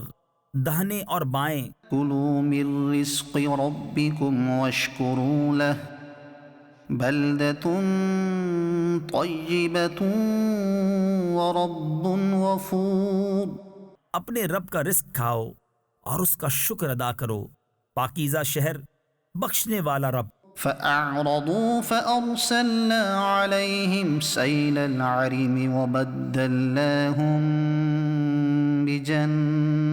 Speaker 2: دہنے اور بائیں۔
Speaker 1: كلوا من رزق ربكم واشكروا له بلدة طيبة ورب غفور،
Speaker 2: اپنے رب کا رزق کھاؤ اور اس کا شکر ادا کرو، پاکیزہ شہر بخشنے والا رب۔
Speaker 1: فأعرضوا فأرسلنا عليهم سيل العرم وبدلناهم بجنتيهم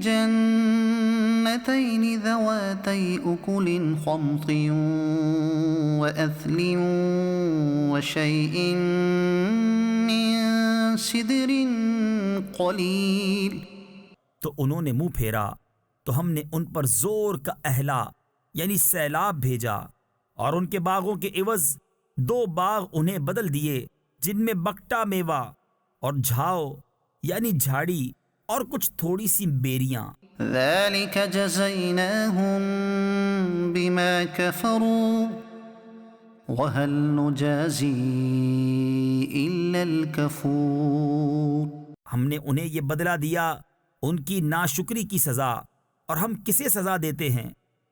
Speaker 1: جنتين ذواتي أكل خمط وأثل وشيء من سدر قليل،
Speaker 2: تو انہوں نے منہ پھیرا تو ہم نے ان پر زور کا اہلا یعنی سیلاب بھیجا، اور ان کے باغوں کے عوض دو باغ انہیں بدل دیے جن میں بکٹا میوہ اور جھاؤ یعنی جھاڑی اور کچھ تھوڑی سی بیریاں۔
Speaker 1: ذلك جزيناهم بما كفروا وهل نجازي إلا الكفور،
Speaker 2: ہم نے انہیں یہ بدلہ دیا ان کی ناشکری کی سزا، اور ہم کسے سزا دیتے ہیں؟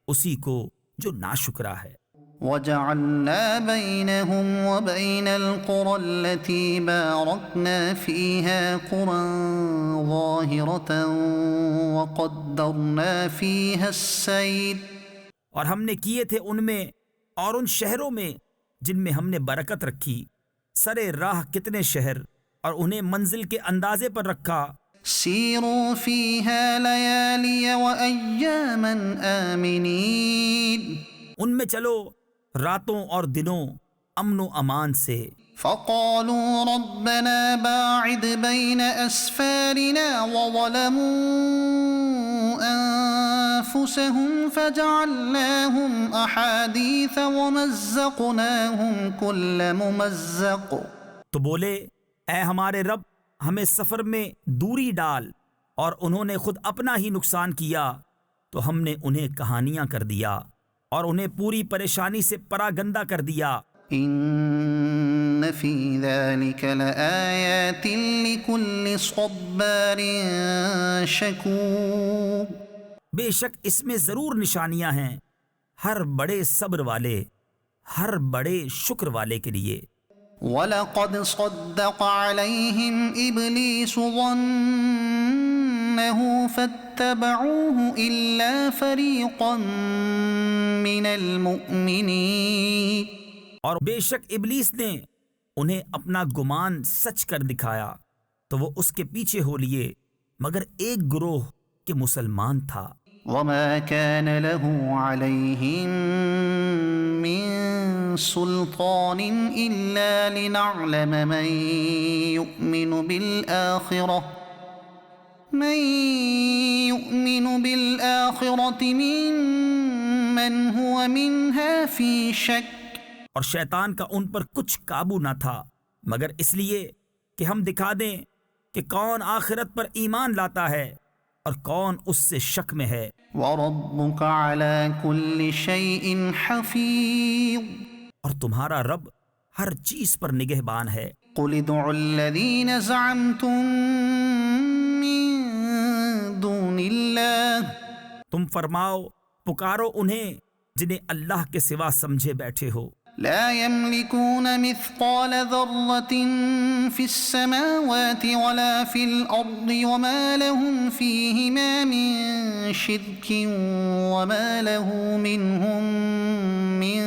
Speaker 2: اسی کو جو ناشکرا ہے۔
Speaker 1: وجعلنا بينهم وبين القرى التي باركنا فيها قرى ظاهرة وقدرنا فيها السير،
Speaker 2: اور ہم نے کیے تھے ان میں اور ان شہروں میں جن میں ہم نے برکت رکھی، سرے راہ کتنے شہر، اور انہیں منزل کے اندازے پر رکھا۔
Speaker 1: سيروا فيها ليالي وأياما آمنين،
Speaker 2: ان میں چلو راتوں اور دنوں امن و امان سے۔
Speaker 1: فقالوا ربنا باعد بين أسفارنا وظلموا أنفسهم فجعلناهم أحاديث ومزقناهم كل ممزق،
Speaker 2: تو بولے اے ہمارے رب ہمیں سفر میں دوری ڈال، اور انہوں نے خود اپنا ہی نقصان کیا تو ہم نے انہیں کہانیاں کر دیا اور انہیں پوری پریشانی سے پراگندہ کر دیا۔
Speaker 1: إن في ذلك لآيات لكل صبار شكور.
Speaker 2: بے شک اس میں ضرور نشانیاں ہیں ہر بڑے صبر والے، ہر بڑے شکر والے کے لیے.
Speaker 1: وَلَقَدْ صَدَّقَ عَلَيْهِمْ إِبْلِيسُ ظَنَّهُ فَاتَّبَعُوهُ إِلَّا فَرِيقًا مِّنَ الْمُؤْمِنِينَ.
Speaker 2: اور بے شک ابلیس نے انہیں اپنا گمان سچ کر دکھایا تو وہ اس کے پیچھے ہو لیے مگر ایک گروہ کے مسلمان تھا.
Speaker 1: وَمَا كَانَ لَهُ عَلَيْهِمْ مِنْ سُلْطَانٍ إِلَّا لِنَعْلَمَ مَنْ يُؤْمِنُ بِالْآخِرَةِ مِمَّنْ هُوَ مِنْهَا فِي شَكٍّ.
Speaker 2: اور شیطان کا ان پر کچھ قابو نہ تھا مگر اس لیے کہ ہم دکھا دیں کہ کون آخرت پر ایمان لاتا ہے اور کون اس سے شک میں ہے.
Speaker 1: وَرَبُّكَ عَلَى كُلِّ شَيْءٍ حَفِيظٌ.
Speaker 2: اور تمہارا رب ہر چیز پر نگہبان ہے.
Speaker 1: قُلِ ادْعُوا الَّذِينَ زَعَمْتُم مِّن دُونِ اللَّهِ.
Speaker 2: تم فرماؤ پکارو انہیں جنہیں اللہ کے سوا سمجھے بیٹھے ہو.
Speaker 1: لا يملكون مثقال ذرة في السماوات ولا في الأرض وما لهم فيهما من شرك وما له منهم من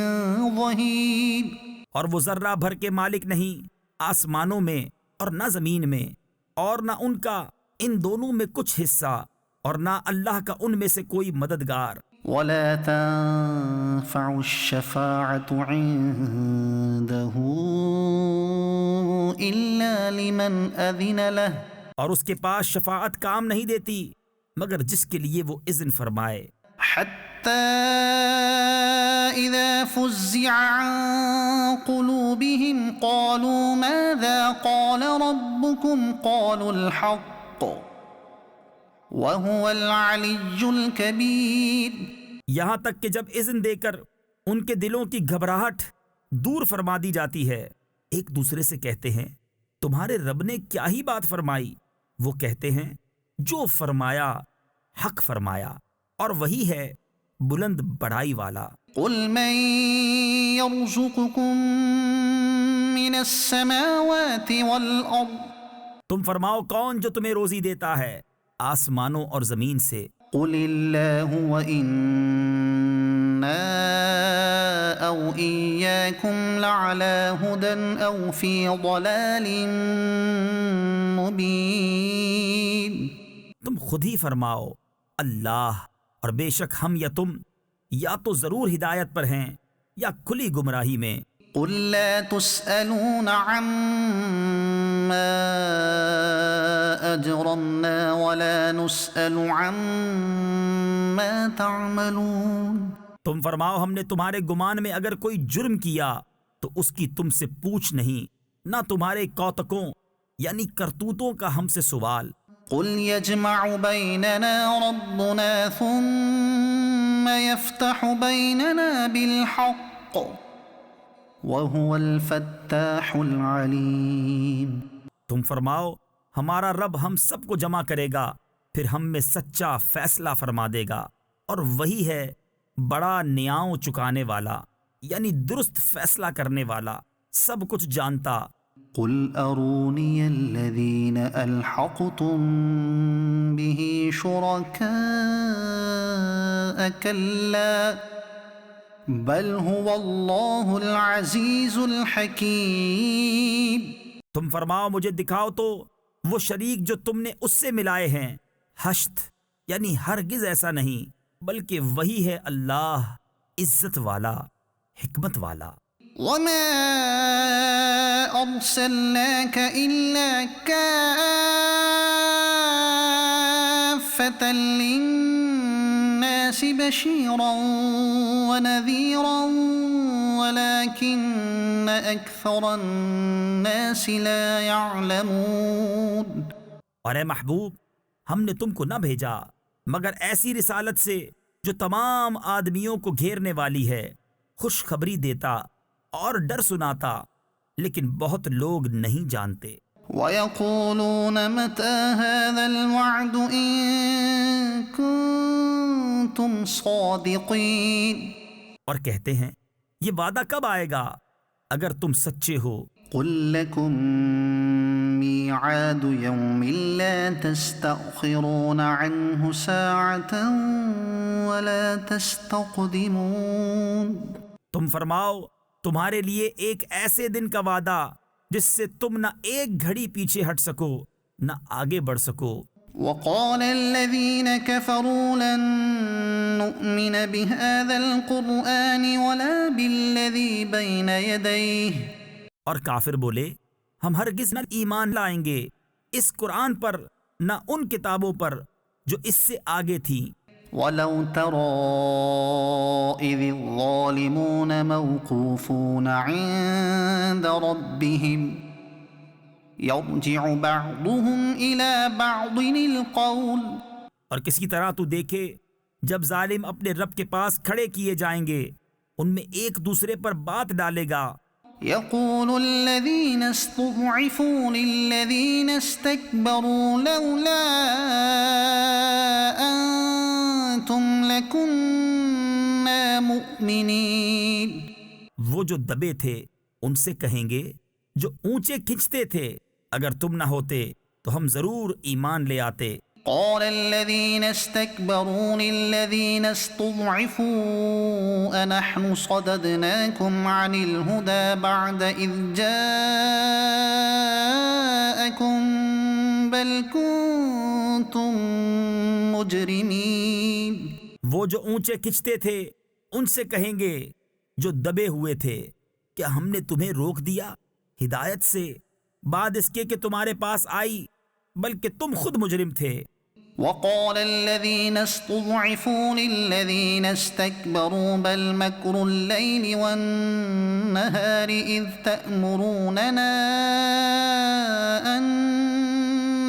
Speaker 1: ظهير.
Speaker 2: اور وہ ذرہ بھر کے مالک نہیں آسمانوں میں اور نہ زمین میں، اور نہ ان کا ان دونوں میں کچھ حصہ، اور نہ اللہ کا ان میں سے کوئی مددگار.
Speaker 1: ولا تنفع الشفاعة عنده إلا لمن أذن له.
Speaker 2: اور اس کے پاس شفاعت کام نہیں دیتی مگر جس کے لیے وہ اذن فرمائے.
Speaker 1: حتى إذا فزع عن قلوبهم قالوا ماذا قال ربكم قالوا الحق وَهُوَ الْعَلِيُّ الْكَبِيرُ.
Speaker 2: یہاں تک کہ جب اذن دے کر ان کے دلوں کی گھبراہٹ دور فرما دی جاتی ہے ایک دوسرے سے کہتے ہیں تمہارے رب نے کیا ہی بات فرمائی. وہ کہتے ہیں جو فرمایا حق فرمایا اور وہی ہے بلند بڑائی والا.
Speaker 1: قُلْ مَن يَرْزُقُكُم مِّنَ السَّمَاوَاتِ وَالْأَرْضِ.
Speaker 2: تم فرماؤ کون جو تمہیں روزی دیتا ہے آسمانوں اور زمین سے.
Speaker 1: قُلِ اللَّهُ وَإِنَّا أَوْ إِيَّاكُمْ لَعَلَى هُدًى أَوْ فِي ضَلَالٍ مُبِينٍ.
Speaker 2: تم خود ہی فرماؤ اللہ، اور بے شک ہم یا تم یا تو ضرور ہدایت پر ہیں یا کھلی گمراہی میں.
Speaker 1: قُل لَّا تُسْأَلُونَ عَمَّا أَجْرَمْنَا وَلَا نُسْأَلُ عَمَّا تَعْمَلُونَ.
Speaker 2: تم فرماؤ ہم نے تمہارے گمان میں اگر کوئی جرم کیا تو اس کی تم سے پوچھ نہیں، نہ تمہارے کوتکوں یعنی کرتوتوں کا ہم سے سوال.
Speaker 1: قُلْ يَجْمَعُ بَيْنَنَا رَبُّنَا ثُمَّ يَفْتَحُ بَيْنَنَا بِالْحَقِّ وَهُوَ الْفَتَّاحُ الْعَلِيمُ.
Speaker 2: تم فرماؤ ہمارا رب ہم سب کو جمع کرے گا پھر ہم میں سچا فیصلہ فرما دے گا اور وہی ہے بڑا نیاؤں چکانے والا یعنی درست فیصلہ کرنے والا سب کچھ جانتا.
Speaker 1: قُلْ أَرُونِيَ الَّذِينَ أَلْحَقْتُمْ بِهِ شُرَكَاءَ كَلَّا بَلْ هُوَ اللَّهُ الْعَزِيزُ الْحَكِيمُ.
Speaker 2: تم فرماؤ مجھے دکھاؤ تو وہ شریک جو تم نے اس سے ملائے ہیں. حشت یعنی ہرگز ایسا نہیں بلکہ وہی ہے اللہ عزت والا حکمت والا.
Speaker 1: وَمَا أَرْسَلْنَاكَ إِلَّا كَافَّةً لِلنَّاسِ بَشِيرًا وَنَذِيرًا وَلَكِنَّ أَكْثَرَ النَّاسِ لَا يَعْلَمُونَ.
Speaker 2: اور اے محبوب ہم نے تم کو نہ بھیجا مگر ایسی رسالت سے جو تمام آدمیوں کو گھیرنے والی ہے، خوشخبری دیتا اور ڈر سناتا، لیکن بہت لوگ نہیں جانتے۔
Speaker 1: وَيَقُولُونَ مَتَى هَذَا الْوَعْدُ إِن كُنتُمْ صَادِقِينَ،
Speaker 2: اور کہتے ہیں یہ وعدہ کب آئے گا اگر تم سچے ہو۔
Speaker 1: قُل لَّكُم مِّيعَادُ يَوْمٍ لَّا تَسْتَأْخِرُونَ عَنْهُ سَاعَةً وَلَا تَسْتَقْدِمُونَ۔
Speaker 2: تم فرماؤ تمہارے لیے ایک ایسے دن کا وعدہ جس سے تم نہ ایک گھڑی پیچھے ہٹ سکو نہ آگے بڑھ سکو۔
Speaker 1: وقال الذين كفروا لن نؤمن بهذا القرآن ولا بالذي بين يديه،
Speaker 2: اور کافر بولے ہم ہرگز نہ ایمان لائیں گے اس قرآن پر نہ ان کتابوں پر جو اس سے آگے تھیں۔
Speaker 1: ولو ترى إذ الظالمون موقوفون عند ربهم يرجع بعضهم إلى بعض القول،
Speaker 2: اور کس کی طرح تو دیکھے جب ظالم اپنے رب کے پاس کھڑے کیے جائیں گے ان میں ایک دوسرے پر بات ڈالے گا۔
Speaker 1: يقول الذين استضعفوا للذين استكبروا لولا أنتم لكنا مؤمنين،
Speaker 2: وہ جو دبے تھے ان سے کہیں گے جو اونچے کھنچتے تھے اگر تم نہ ہوتے تو ہم ضرور ایمان لے آتے۔
Speaker 1: قال الذين استكبروا للذين استضعفوا أنحن صددناكم عن الهدى بعد إذ جاءكم بل كنتم مجرمين۔
Speaker 2: وہ جو اونچے کھنچتے تھے ان سے کہیں گے جو دبے ہوئے تھے کیا ہم نے تمہیں روک دیا ہدایت سے بعد اس کے کہ تمہارے پاس آئی، بلکہ تم خود مجرم تھے۔
Speaker 1: وقال الذين استضعفوا للذين استكبروا بل مكر الليل والنهار إذ تأمروننا أن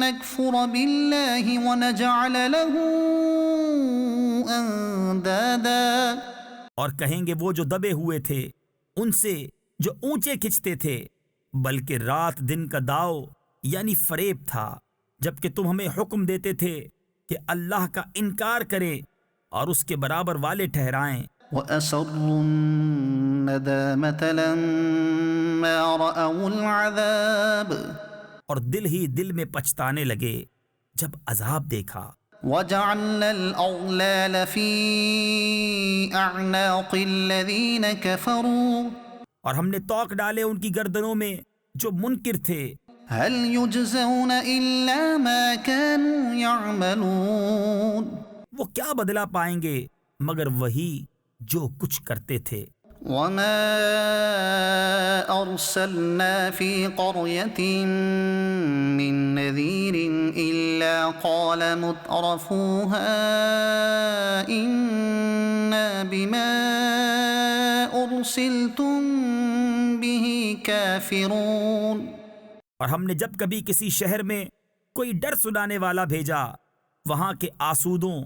Speaker 1: نكفر بالله ونجعل له أندادا،
Speaker 2: اور کہیں گے وہ جو دبے ہوئے تھے ان سے جو اونچے کھنچتے تھے بلکہ رات دن کا داؤ یعنی فریب تھا، جبکہ تم ہمیں حکم دیتے تھے کہ اللہ کا انکار کریں اور اس کے برابر والے ٹھہرائیں۔
Speaker 1: وَأَسَرُّوا النَّدَامَةَ لَمَّا رَأَوُا الْعَذَابَ،
Speaker 2: اور دل ہی دل میں پچھتانے لگے جب عذاب دیکھا۔
Speaker 1: وَجَعَلْنَا الْأَغْلَالَ فِي أَعْنَاقِ الَّذِينَ كَفَرُوا،
Speaker 2: اور ہم نے توق ڈالے ان کی گردنوں میں جو منکر تھے۔
Speaker 1: هَلْ يُجْزَوْنَ إِلَّا مَا كَانُوا يَعْمَلُونَ،
Speaker 2: وہ کیا بدلہ پائیں گے مگر وہی جو کچھ کرتے تھے۔
Speaker 1: وَمَا أَرْسَلْنَا فِي قَرْيَةٍ مِّن نَّذِيرٍ إِلَّا قَالَ مُتْرَفُوهَا إِنَّا بِمَا أُرْسِلْتُم بِهِ كَافِرُونَ،
Speaker 2: اور ہم نے جب کبھی کسی شہر میں کوئی ڈر سنانے والا بھیجا وہاں کے آسودوں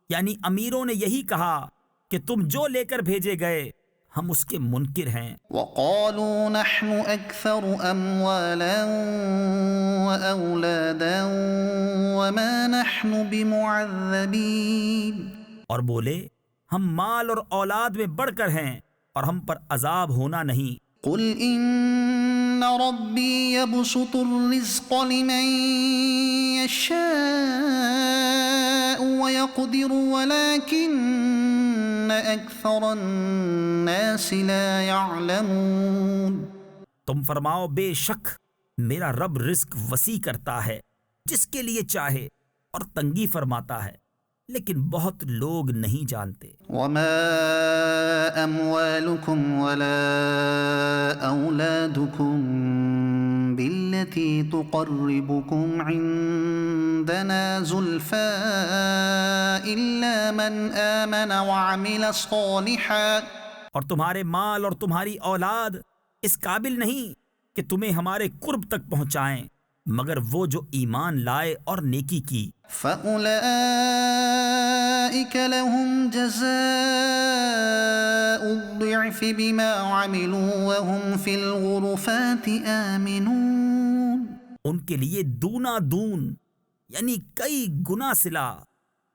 Speaker 2: یعنی امیروں نے یہی کہا کہ تم جو لے کر بھیجے گئے ہم اس کے منکر ہیں۔
Speaker 1: وَقَالُوا نَحْنُ أَكْثَرُ أَمْوَالًا وَأَوْلَادًا وَمَا نَحْنُ بِمُعَذَّبِينَ، اور
Speaker 2: بولے ہم مال اور اولاد میں بڑھ کر ہیں اور ہم پر عذاب ہونا نہیں۔
Speaker 1: قُلْ إِنَّ رَبِّي يَبْسُطُ الرِّزْقَ لِمَن يَشَاءُ وَيَقْدِرُ وَلَكِنَّ أَكْثَرَ النَّاسِ لَا يَعْلَمُونَ،
Speaker 2: تم فرماؤ بے شک میرا رب رزق وسیع کرتا ہے جس کے لیے چاہے اور تنگی فرماتا ہے، لیکن بہت لوگ نہیں جانتے۔
Speaker 1: وَمَا أَمْوَالُكُمْ وَلَا أَوْلَادُكُمْ بِالَّتِي تُقَرِّبُكُمْ عِندَنَا زُلْفَىٰ إِلَّا مَنْ آمَنَ وَعَمِلَ صَالِحًا،
Speaker 2: اور تمہارے مال اور تمہاری اولاد اس قابل نہیں کہ تمہیں ہمارے قرب تک پہنچائیں مگر وہ جو ایمان لائے اور نیکی کی۔
Speaker 1: فأولئك لهم جزاء الضعف بما عملوا وهم في الغرفات آمنون۔
Speaker 2: ان کے لیے دونا دون یعنی کئی گنا صلہ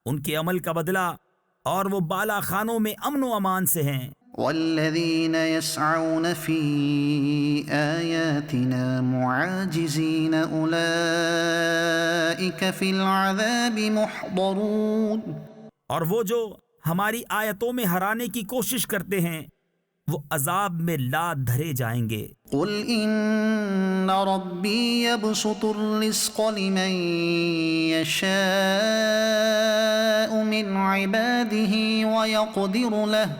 Speaker 2: ان کے عمل کا بدلہ، اور وہ بالا خانوں میں امن و امان سے ہیں۔
Speaker 1: والذين يسعون في آياتنا معاجزين أولئك في العذاب محضرون۔
Speaker 2: اور وہ جو ہماری آیتوں میں ہرانے کی کوشش کرتے ہیں وہ عذاب میں لاد دھرے جائیں گے۔
Speaker 1: قل إن ربي يبسط الرزق لمن يشاء من عباده ويقدر له۔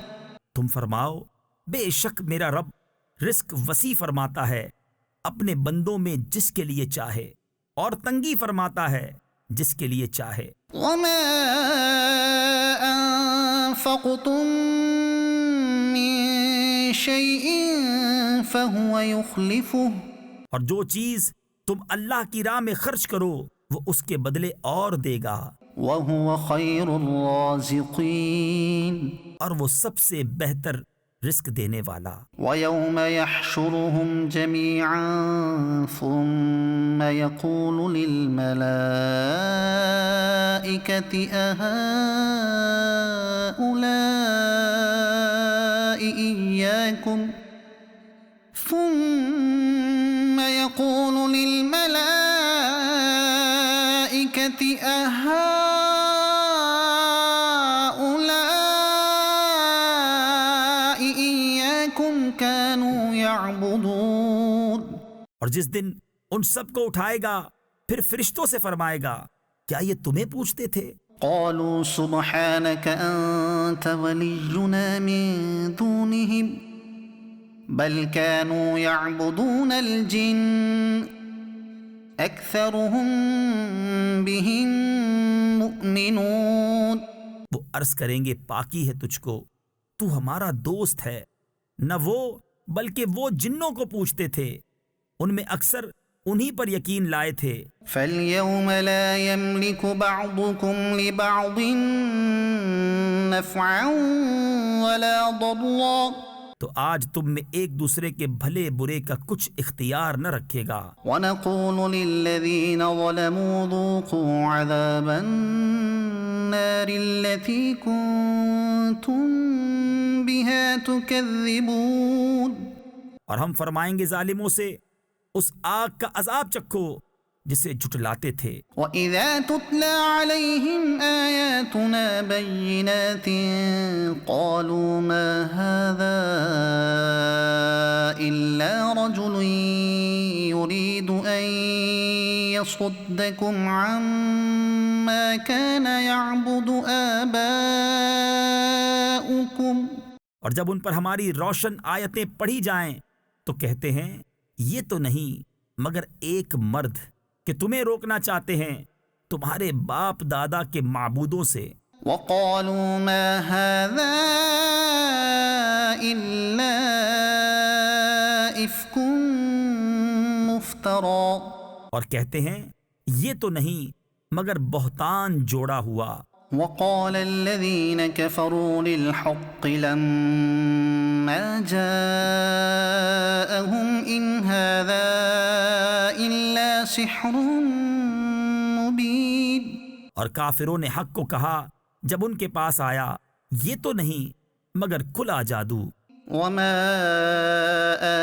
Speaker 2: تم فرماؤ بے شک میرا رب رزق وسیع فرماتا ہے اپنے بندوں میں جس کے لیے چاہے، اور تنگی فرماتا ہے جس کے لیے چاہے۔
Speaker 1: وما أنفقتم من شيء فهو يخلفه۔
Speaker 2: اور جو چیز تم اللہ کی راہ میں خرچ کرو وہ اس کے بدلے اور دے گا،
Speaker 1: وهو خير الرازقين۔
Speaker 2: اور وہ سب سے بہتر رزق دینے والا۔
Speaker 1: ويوم يحشرهم جميعا ثم يقول للملائكة أهؤلاء إياكم ثم يقول للملائكة أهؤلاء إياكم كانوا يعبدون۔
Speaker 2: اور جس دن ان سب کو اٹھائے گا پھر فرشتوں سے فرمائے گا کیا یہ تمہیں پوچھتے تھے؟
Speaker 1: قالوا سبحانك أنت ولينا من دونهم بل كانوا يعبدون الجن أكثرهم بهم مؤمنون۔
Speaker 2: وہ عرض کریں گے پاکی ہے تجھ کو، تو ہمارا دوست ہے، نہ وہ بلکہ وہ جنوں کو پوچھتے تھے، ان میں اکثر انہی پر یقین لائے تھے۔
Speaker 1: فاليوم لا يملك بعضكم لبعض نفعا ولا ضرا۔
Speaker 2: تو آج تم میں ایک دوسرے کے بھلے برے کا کچھ اختیار نہ رکھے گا۔
Speaker 1: ونقول للذين ظلموا ذوقوا عذاب النار التي كنتم بها تكذبون۔
Speaker 2: اور ہم فرمائیں گے ظالموں سے اس آگ کا عذاب چکھو جسے جھٹلاتے تھے۔
Speaker 1: وَإِذَا تُتْلَى عَلَيْهِمْ آيَاتُنَا بَيِّنَاتٍ قَالُوا مَا هَذَا إِلَّا رَجُلٌ يُرِيدُ أَن يَصُدَّكُمْ عَمَّا كَانَ يَعْبُدُ آبَاؤُكُمْ۔
Speaker 2: اور جب ان پر ہماری روشن آیتیں پڑھی جائیں تو کہتے ہیں یہ تو نہیں مگر ایک مرد کہ تمہیں روکنا چاہتے ہیں تمہارے باپ دادا کے معبودوں سے۔
Speaker 1: وَقَالُوا مَا هَذَا إِلَّا إِفْكٌ مُفْتَرًى۔
Speaker 2: اور کہتے ہیں یہ تو نہیں مگر بہتان جوڑا ہوا۔
Speaker 1: وقال الذين كفروا للحق لما جاءهم إن هذا إلا سحر مبين۔
Speaker 2: اور کافروں نے حق کو کہا جب ان کے پاس آیا یہ تو نہیں مگر کھلا جادو۔
Speaker 1: وما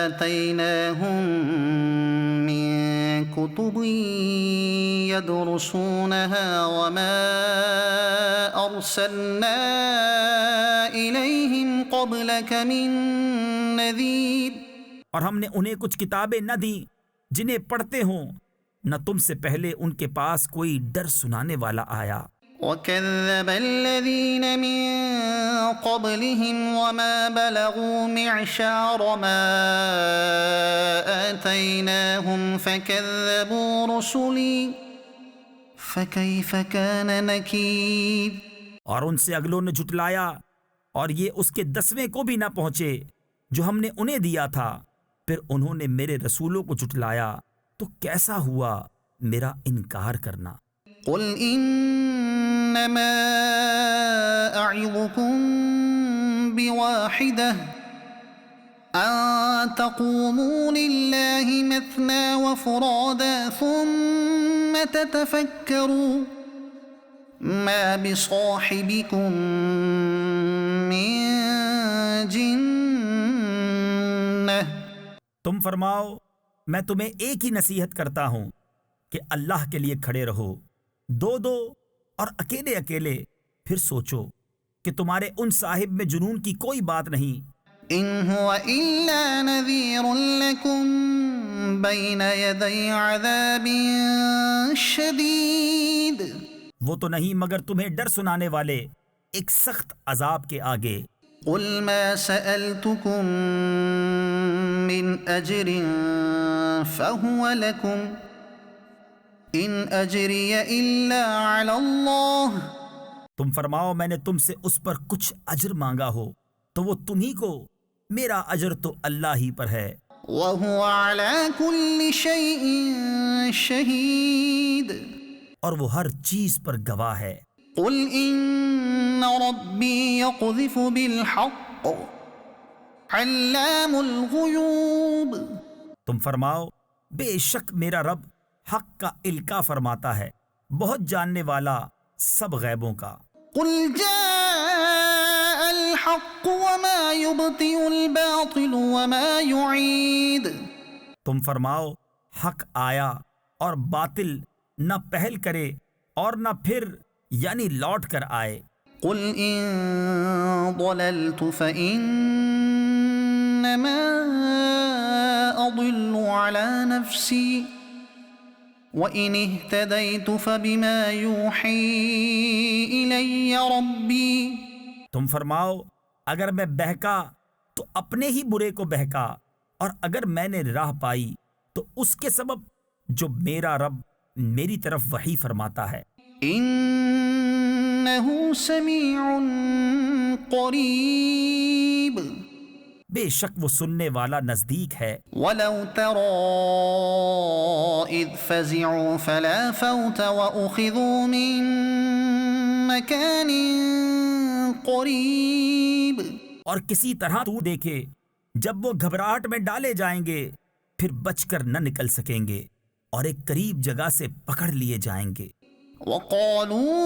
Speaker 1: آتيناهم من كتب يدرسونها وما أرسلنا إليهم قبلك من نذير۔
Speaker 2: اور ہم نے انہیں کچھ کتابیں نہ دیں جنہیں پڑھتے ہوں، نہ تم سے پہلے ان کے پاس کوئی ڈر سنانے والا آیا۔
Speaker 1: وكذب الذين من قبلهم وما بلغوا معشار ما آتيناهم فكذبوا رسلي فكيف كان نكير۔
Speaker 2: اور ان سے اگلوں نے جھٹلایا اور یہ اس کے 10ویں کو بھی نہ پہنچے جو ہم نے انہیں دیا تھا، پھر انہوں نے میرے رسولوں کو جھٹلایا تو کیسا ہوا میرا انکار کرنا۔
Speaker 1: قل انما اعظكم بواحدة ان تقوموا لله مثنى وفرادا ثم تتفكروا ما بصاحبكم من جنة.
Speaker 2: تم فرماؤ میں تمہیں ایک ہی نصیحت کرتا ہوں کہ اللہ کے لیے کھڑے رہو دو دو اور اکیلے اکیلے، پھر سوچو کہ تمہارے ان صاحب میں جنون کی کوئی بات نہیں.
Speaker 1: ان هو الا نذير لكم بين يدي عذاب شديد.
Speaker 2: وہ تو نہیں مگر تمہیں ڈر سنانے والے ایک سخت عذاب کے آگے.
Speaker 1: قل ما سألتكم من أجر فهو لكم إن أجري إلا على الله.
Speaker 2: تم فرماؤ میں نے تم سے اس پر کچھ اجر مانگا ہو تو وہ تمہیں کو، میرا اجر تو اللہ ہی پر ہے.
Speaker 1: وهو على كل شيء شهيد.
Speaker 2: اور وہ ہر چیز پر گواہ ہے.
Speaker 1: قل إن ربي يقذف بالحق علام الغيوب.
Speaker 2: تم فرماؤ بے شک میرا رب حق کا القا فرماتا ہے، بہت جاننے والا سب غیبوں کا.
Speaker 1: قل جاء الحق وما يبطئ الباطل وما يعيد.
Speaker 2: تم فرماؤ حق آیا اور باطل نہ پہل کرے اور نہ پھر یعنی لوٹ کر آئے.
Speaker 1: قل إن ضللت فإنما أضل على نفسي وإن اهتديت فبما يوحي إلي ربي.
Speaker 2: تم فرماؤ اگر میں بہکا تو اپنے ہی برے کو بہکا، اور اگر میں نے راہ پائی تو اس کے سبب جو میرا رب میری طرف وحی فرماتا ہے.
Speaker 1: إنه سميع قريب.
Speaker 2: بے شک وہ سننے والا نزدیک ہے.
Speaker 1: ولو ترى إذ فزعوا فلا فوت وأخذوا من مكان قريب.
Speaker 2: اور کسی طرح تو دیکھے جب وہ گھبراہٹ میں ڈالے جائیں گے پھر بچ کر نہ نکل سکیں گے اور ایک قریب جگہ سے پکڑ لیے جائیں گے.
Speaker 1: وقالوا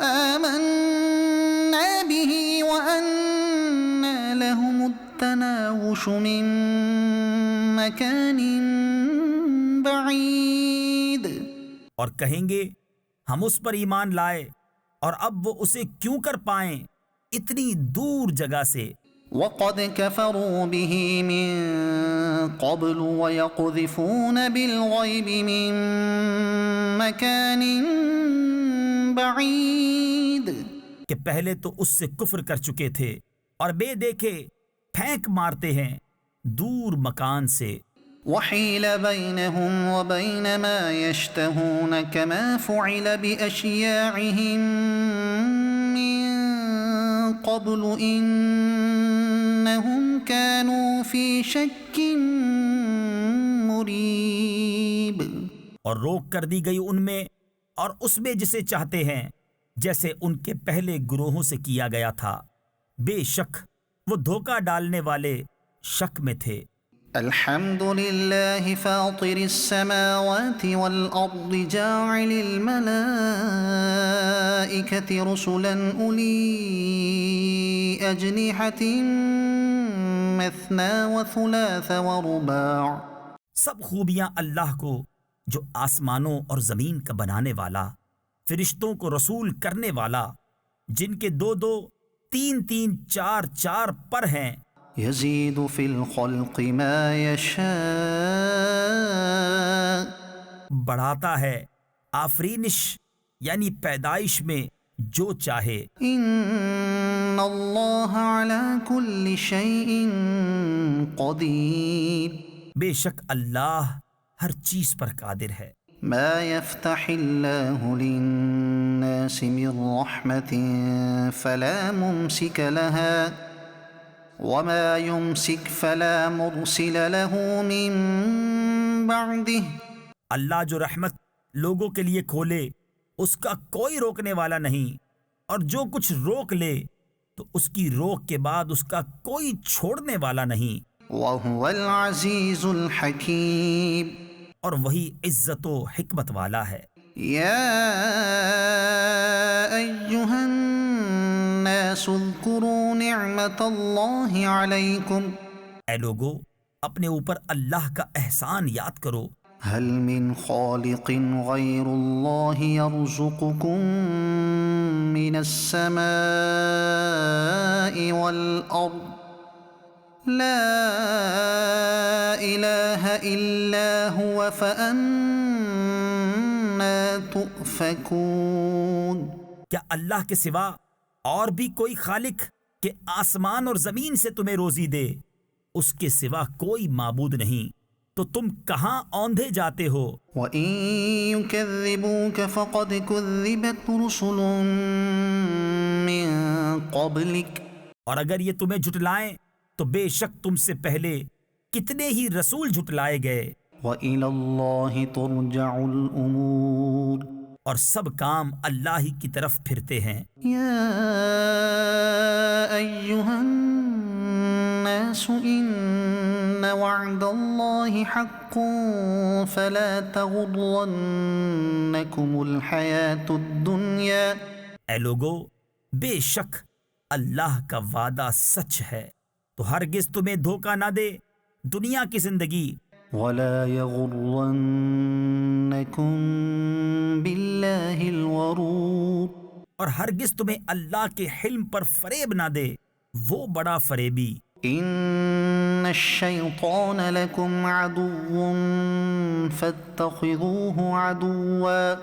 Speaker 1: آمنا به وأنا لهم التناوش من مكان بعيد.
Speaker 2: اور کہیں گے ہم اس پر ایمان لائے اور اب وہ اسے کیوں کر پائیں اتنی دور جگہ سے.
Speaker 1: وقد كفروا به من قبل ويقذفون بالغيب من مكان بعيد.
Speaker 2: کہ پہلے تو اس سے کفر کر چکے تھے اور بے دیکھے پھینک مارتے ہیں دور مکان سے.
Speaker 1: وحيل بينهم وبين ما يشتهون كما فعل بأشياعهم من قبل إنهم كانوا في شك مريب.
Speaker 2: اور روک کر دی گئی ان میں اور اس میں جسے چاہتے ہیں جیسے ان کے پہلے گروہوں سے کیا گیا تھا، بے شک وہ دھوکہ ڈالنے والے شک میں تھے.
Speaker 1: الحمد لله فاطر السماوات والأرض جاعل الملائكة رسلا أولي أجنحة مثنى وثلاث ورباع.
Speaker 2: سب خوبیاں اللہ کو جو آسمانوں اور زمین کا بنانے والا، فرشتوں کو رسول کرنے والا، جن کے دو دو تین تین چار چار پر ہیں.
Speaker 1: يزيد في الخلق ما يشاء.
Speaker 2: بڑھاتا ہے آفرینش یعنی پیدائش میں جو چاہے.
Speaker 1: ان اللہ على كل شيء قدیر.
Speaker 2: بے شک اللہ ہر چیز پر قادر ہے.
Speaker 1: ما يفتح الله للناس من رحمة فلا ممسك لها وما يمسك فلا مرسل له من بعده.
Speaker 2: اللہ جو رحمت لوگوں کے لیے کھولے اس کا کوئی روکنے والا نہیں، اور جو کچھ روک لے تو اس کی روک کے بعد اس کا کوئی چھوڑنے والا نہیں،
Speaker 1: وهو العزيز الحكيم.
Speaker 2: اور وہی عزت و حکمت والا ہے۔
Speaker 1: يا أيها الناس اذكروا نعمة الله عليكم
Speaker 2: اے لوگو، اپنے اوپر اللہ کا احسان یاد کرو۔
Speaker 1: هل من خالق غير الله يرزقكم من السماء والأرض لا إله إلا هو فأنا تؤفكون.
Speaker 2: کیا اللہ کے سوا اور بھی کوئی خالق کہ آسمان اور زمین سے تمہیں روزی دے؟ اس کے سوا کوئی معبود نہیں، تو تم کہاں اوندھے جاتے ہو؟
Speaker 1: وَإِن يُكَذِّبُوكَ فَقَدْ كُذِّبَتْ رُسُلٌ مِّن قَبْلِكَ.
Speaker 2: اور اگر یہ تمہیں جھٹلائیں تو بے شک تم سے پہلے کتنے ہی رسول جھٹلائے گئے۔
Speaker 1: وَإِلَى اللَّهِ تُرْجَعُ الْأُمُورُ.
Speaker 2: اور سب کام اللہ ہی کی طرف پھرتے ہیں۔
Speaker 1: يا أيها الناس إن وعد الله حق فلا تغرنكم الحياة الدنيا.
Speaker 2: اے لوگو، بے شک اللہ کا وعدہ سچ ہے، تو ہرگز تمہیں دھوکہ نہ دے دنیا کی زندگی،
Speaker 1: ولا يغرنكم بالله الغرور.
Speaker 2: اور ہرگز تمہیں اللہ کے حلم پر فریب نہ دے وہ بڑا فریبی۔
Speaker 1: ان الشيطان لكم عدو فاتخذوه عدوا.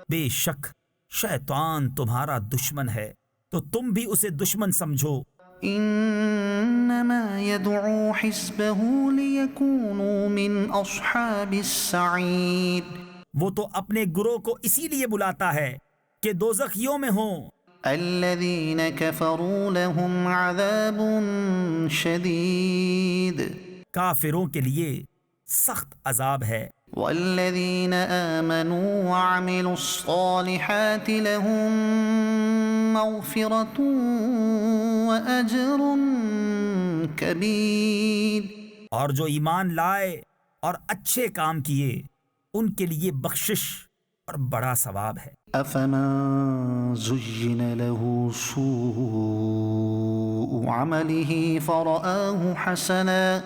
Speaker 2: بے شک شیطان تمہارا دشمن ہے، تو تم بھی اسے دشمن سمجھو۔
Speaker 1: انما يدعو حزبه ليكونوا من اصحاب السعير.
Speaker 2: وہ تو اپنے گروہ کو اسی لیے بلاتا ہے کہ دوزخیوں میں ہوں۔
Speaker 1: الذين كفروا لهم عذاب شديد.
Speaker 2: کافروں کے لیے سخت عذاب ہے،
Speaker 1: والذين آمنوا وعملوا الصالحات لهم مغفرة وأجر كبير.
Speaker 2: اور جو ایمان لائے اور اچھے کام کیے ان کے لیے بخشش اور بڑا ثواب ہے۔
Speaker 1: أفمن زين له سوء عمله فرآه حسنا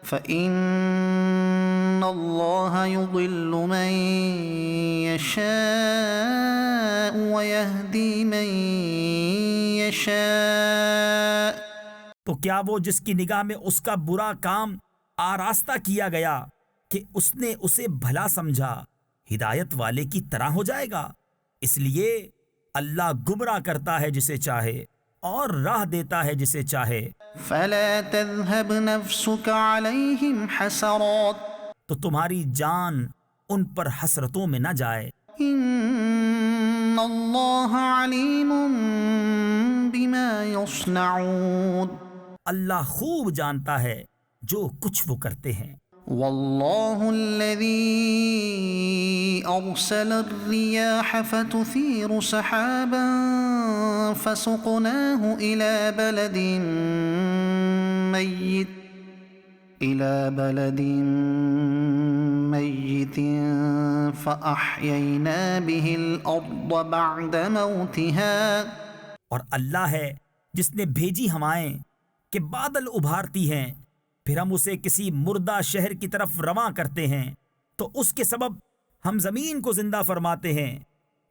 Speaker 1: فإن الله يضل من يشاء ويهدي من يشاء.
Speaker 2: تو کیا وہ جس کی نگاہ میں اس کا برا کام آراستہ کیا گیا کہ اس نے اسے بھلا سمجھا، ہدایت والے کی طرح ہو جائے گا؟ اس لیے اللہ گمراہ کرتا ہے جسے چاہے اور راہ دیتا ہے جسے چاہے۔
Speaker 1: فلا تذهب نفسك عليهم حسرات.
Speaker 2: تو تمہاری جان ان پر حسرتوں میں نہ جائے،
Speaker 1: ان اللہ علیم بما يصنعون.
Speaker 2: اللہ خوب جانتا ہے جو کچھ وہ کرتے ہیں۔
Speaker 1: واللہ الذی ارسل الرياح فتثير سحابا فسقناه إلى بلد ميت فأحيينا به الأرض بعد موتها.
Speaker 2: اور اللہ ہے جس نے بھیجی ہوائیں کہ بادل ابھارتی ہیں، پھر ہم اسے کسی مردہ شہر کی طرف رواں کرتے ہیں، تو اس کے سبب ہم زمین کو زندہ فرماتے ہیں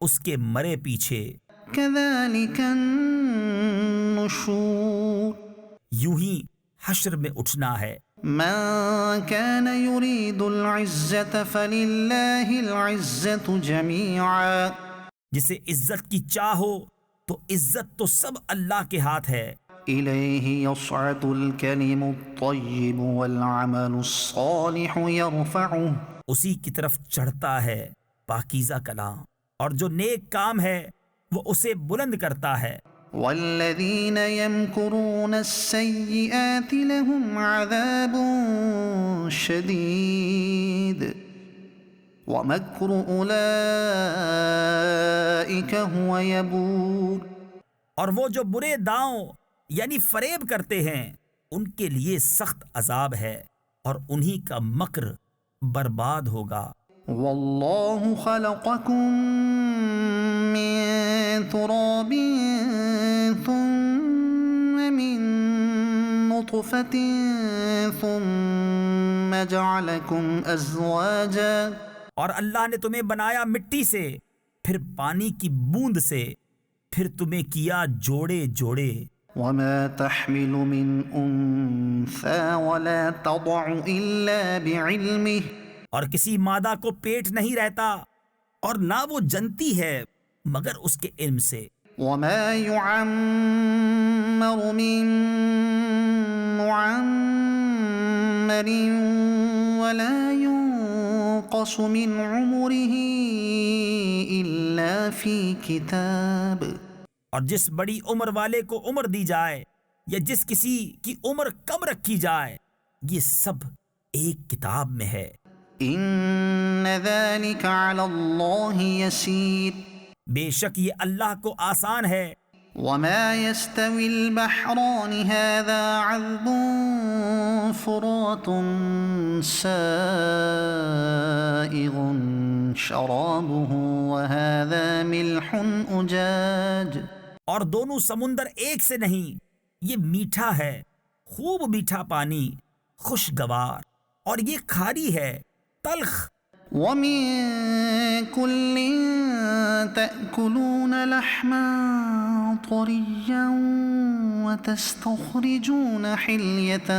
Speaker 2: اس کے مرے پیچھے۔
Speaker 1: كذلك النشور.
Speaker 2: یوں ہی حشر میں اٹھنا ہے۔
Speaker 1: من كان يريد العزة فلله العزة جميعا.
Speaker 2: جسے عزت کی چاہ ہو تو عزت تو سب اللہ کے ہاتھ ہے۔
Speaker 1: إليه يصعد الكلم الطيب والعمل الصالح يرفعه.
Speaker 2: اسی کی طرف چڑھتا ہے پاکیزہ کلام، اور جو نیک کام ہے وہ اسے بلند کرتا ہے۔
Speaker 1: والذين يمكرون السيئات لهم عذاب شديد. ومكر أولئك هو يبور.
Speaker 2: اور وہ جو برے داؤں یعنی فریب کرتے ہیں ان کے لیے سخت عذاب ہے اور انہی کا مکر برباد ہوگا.
Speaker 1: والله خلقكم من تراب ثم من نطفة ثم جعلكم أزواجا.
Speaker 2: اور اللہ نے تمہیں بنایا مٹی سے، پھر پانی کی بوند سے، پھر تمہیں کیا جوڑے جوڑے.
Speaker 1: وما تحمل من أنثى ولا تضع إلا بعلمه.
Speaker 2: اور کسی مادہ کو پیٹ نہیں رہتا اور نہ وہ جنتی ہے مگر اس کے علم سے.
Speaker 1: وما يعمر من معمر ولا ينقص من عمره إلا في كتاب.
Speaker 2: اور جس بڑی عمر والے کو عمر دی جائے یا جس کسی کی عمر کم رکھی جائے یہ سب ایک کتاب میں ہے.
Speaker 1: إن ذلك على الله يسير.
Speaker 2: بے شک یہ اللہ کو آسان ہے.
Speaker 1: وما يستوي البحران هذا عذب فرات سائغ شرابه وهذا ملح أجاج.
Speaker 2: اور دونوں سمندر ایک سے نہیں، یہ میٹھا ہے، خوب میٹھا پانی، خوشگوار، اور یہ کھاری ہے، تلخ.
Speaker 1: ومن كل تأكلون لحما طريا وتستخرجون حلية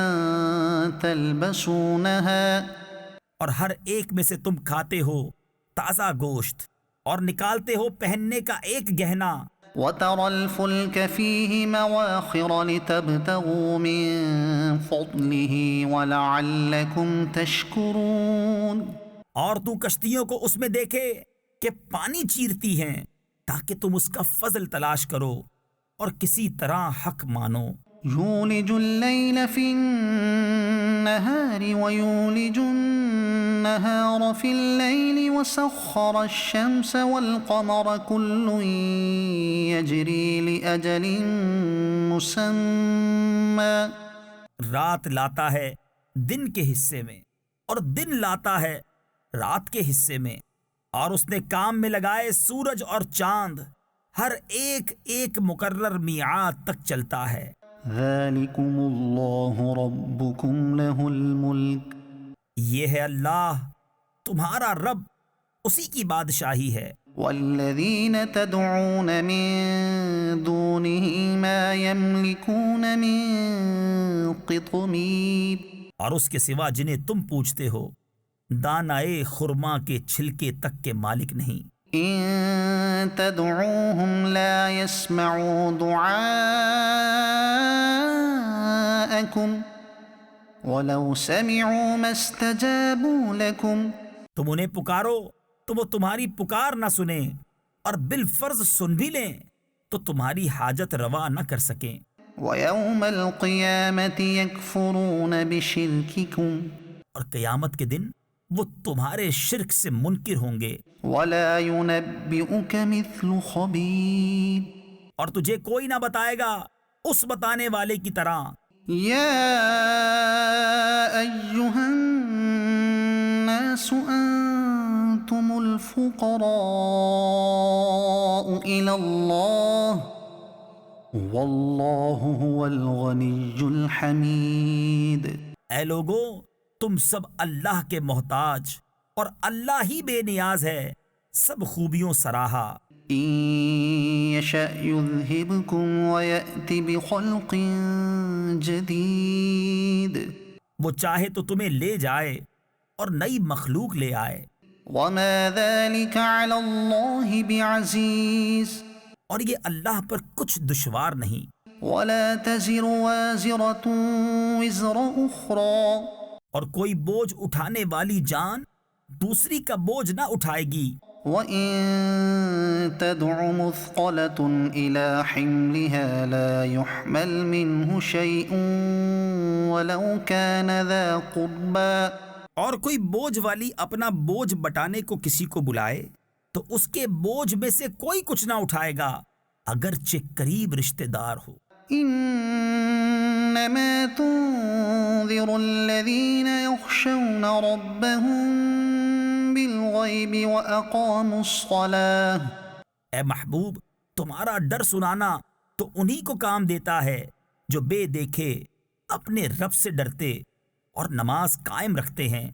Speaker 1: تلبسونها.
Speaker 2: اور ہر ایک میں سے تم کھاتے ہو تازہ گوشت اور نکالتے ہو پہننے کا ایک گہنا.
Speaker 1: وترى الفلك فيه مواخر لتبتغوا من فضله ولعلكم تشكرون.
Speaker 2: اور تو کشتیوں کو اس میں دیکھے کہ پانی چیرتی ہیں تاکہ تم اس کا فضل تلاش کرو اور کسی طرح حق مانو.
Speaker 1: يولج الليل في النهار ويولج النهار في الليل وسخر الشمس والقمر كل يجري لأجل مسمى.
Speaker 2: رات لاتا ہے دن کے حصے میں اور دن لاتا ہے رات کے حصے میں، اور اس نے کام میں لگائے سورج اور چاند، ہر ایک ایک مقرر میعاد تک چلتا ہے.
Speaker 1: ذلكم الله ربكم له الملك.
Speaker 2: یہ ہے اللہ تمہارا رب، اسی کی بادشاہی ہے.
Speaker 1: والذين تدعون من دونه ما يملكون من قطمير.
Speaker 2: اور اس کے سوا جنہیں تم پوچھتے ہو دانائے خرما کے چھلکے تک کے مالک نہیں.
Speaker 1: إن تدعوهم لا يسمعوا دعاءكم ولو سمعوا ما استجابوا لكم.
Speaker 2: تم انہیں پکارو تو وہ تمہاری پکار نہ سنیں، اور بالفرض سن بھی لیں تو تمہاری حاجت روا نہ کر سکیں.
Speaker 1: ويوم القيامة يكفرون بشرككم.
Speaker 2: اور قیامت کے دن وہ تمہارے شرک سے منکر ہوں گے.
Speaker 1: ولا ينبئك مثل خبير.
Speaker 2: اور تجھے کوئی نہ بتائے گا اس بتانے والے کی طرح.
Speaker 1: يا أيها الناس أنتم الفقراء إلى الله والله هو الغني الحميد.
Speaker 2: اے لوگو تم سب اللہ کے محتاج اور اللہ ہی بے نیاز ہے، سب خوبیوں سراہا.
Speaker 1: إن يشأ يذهبكم ويأتي بخلق جديد.
Speaker 2: وہ چاہے تو تمہیں لے جائے اور نئی مخلوق لے آئے.
Speaker 1: وما ذلك على الله بعزيز.
Speaker 2: اور یہ اللہ پر کچھ دشوار نہیں.
Speaker 1: ولا تزر وازرة وزر أخرى.
Speaker 2: اور کوئی بوجھ اٹھانے والی جان دوسری کا بوجھ نہ اٹھائے گی.
Speaker 1: وإن تدع مثقلة إلى حملها لا يحمل منه شيء ولو كان ذا قربى.
Speaker 2: اور کوئی بوجھ والی اپنا بوجھ بٹانے کو کسی کو بلائے تو اس کے بوجھ میں سے کوئی کچھ نہ اٹھائے گا اگرچہ قریب رشتہ دار ہو۔
Speaker 1: انما تنذر الذين يخشون ربهم بالغیب واقاموا الصلاة۔
Speaker 2: اے محبوب، تمہارا ڈر سنانا تو انہی کو کام دیتا ہے جو بے دیکھے اپنے رب سے ڈرتے اور نماز قائم رکھتے ہیں۔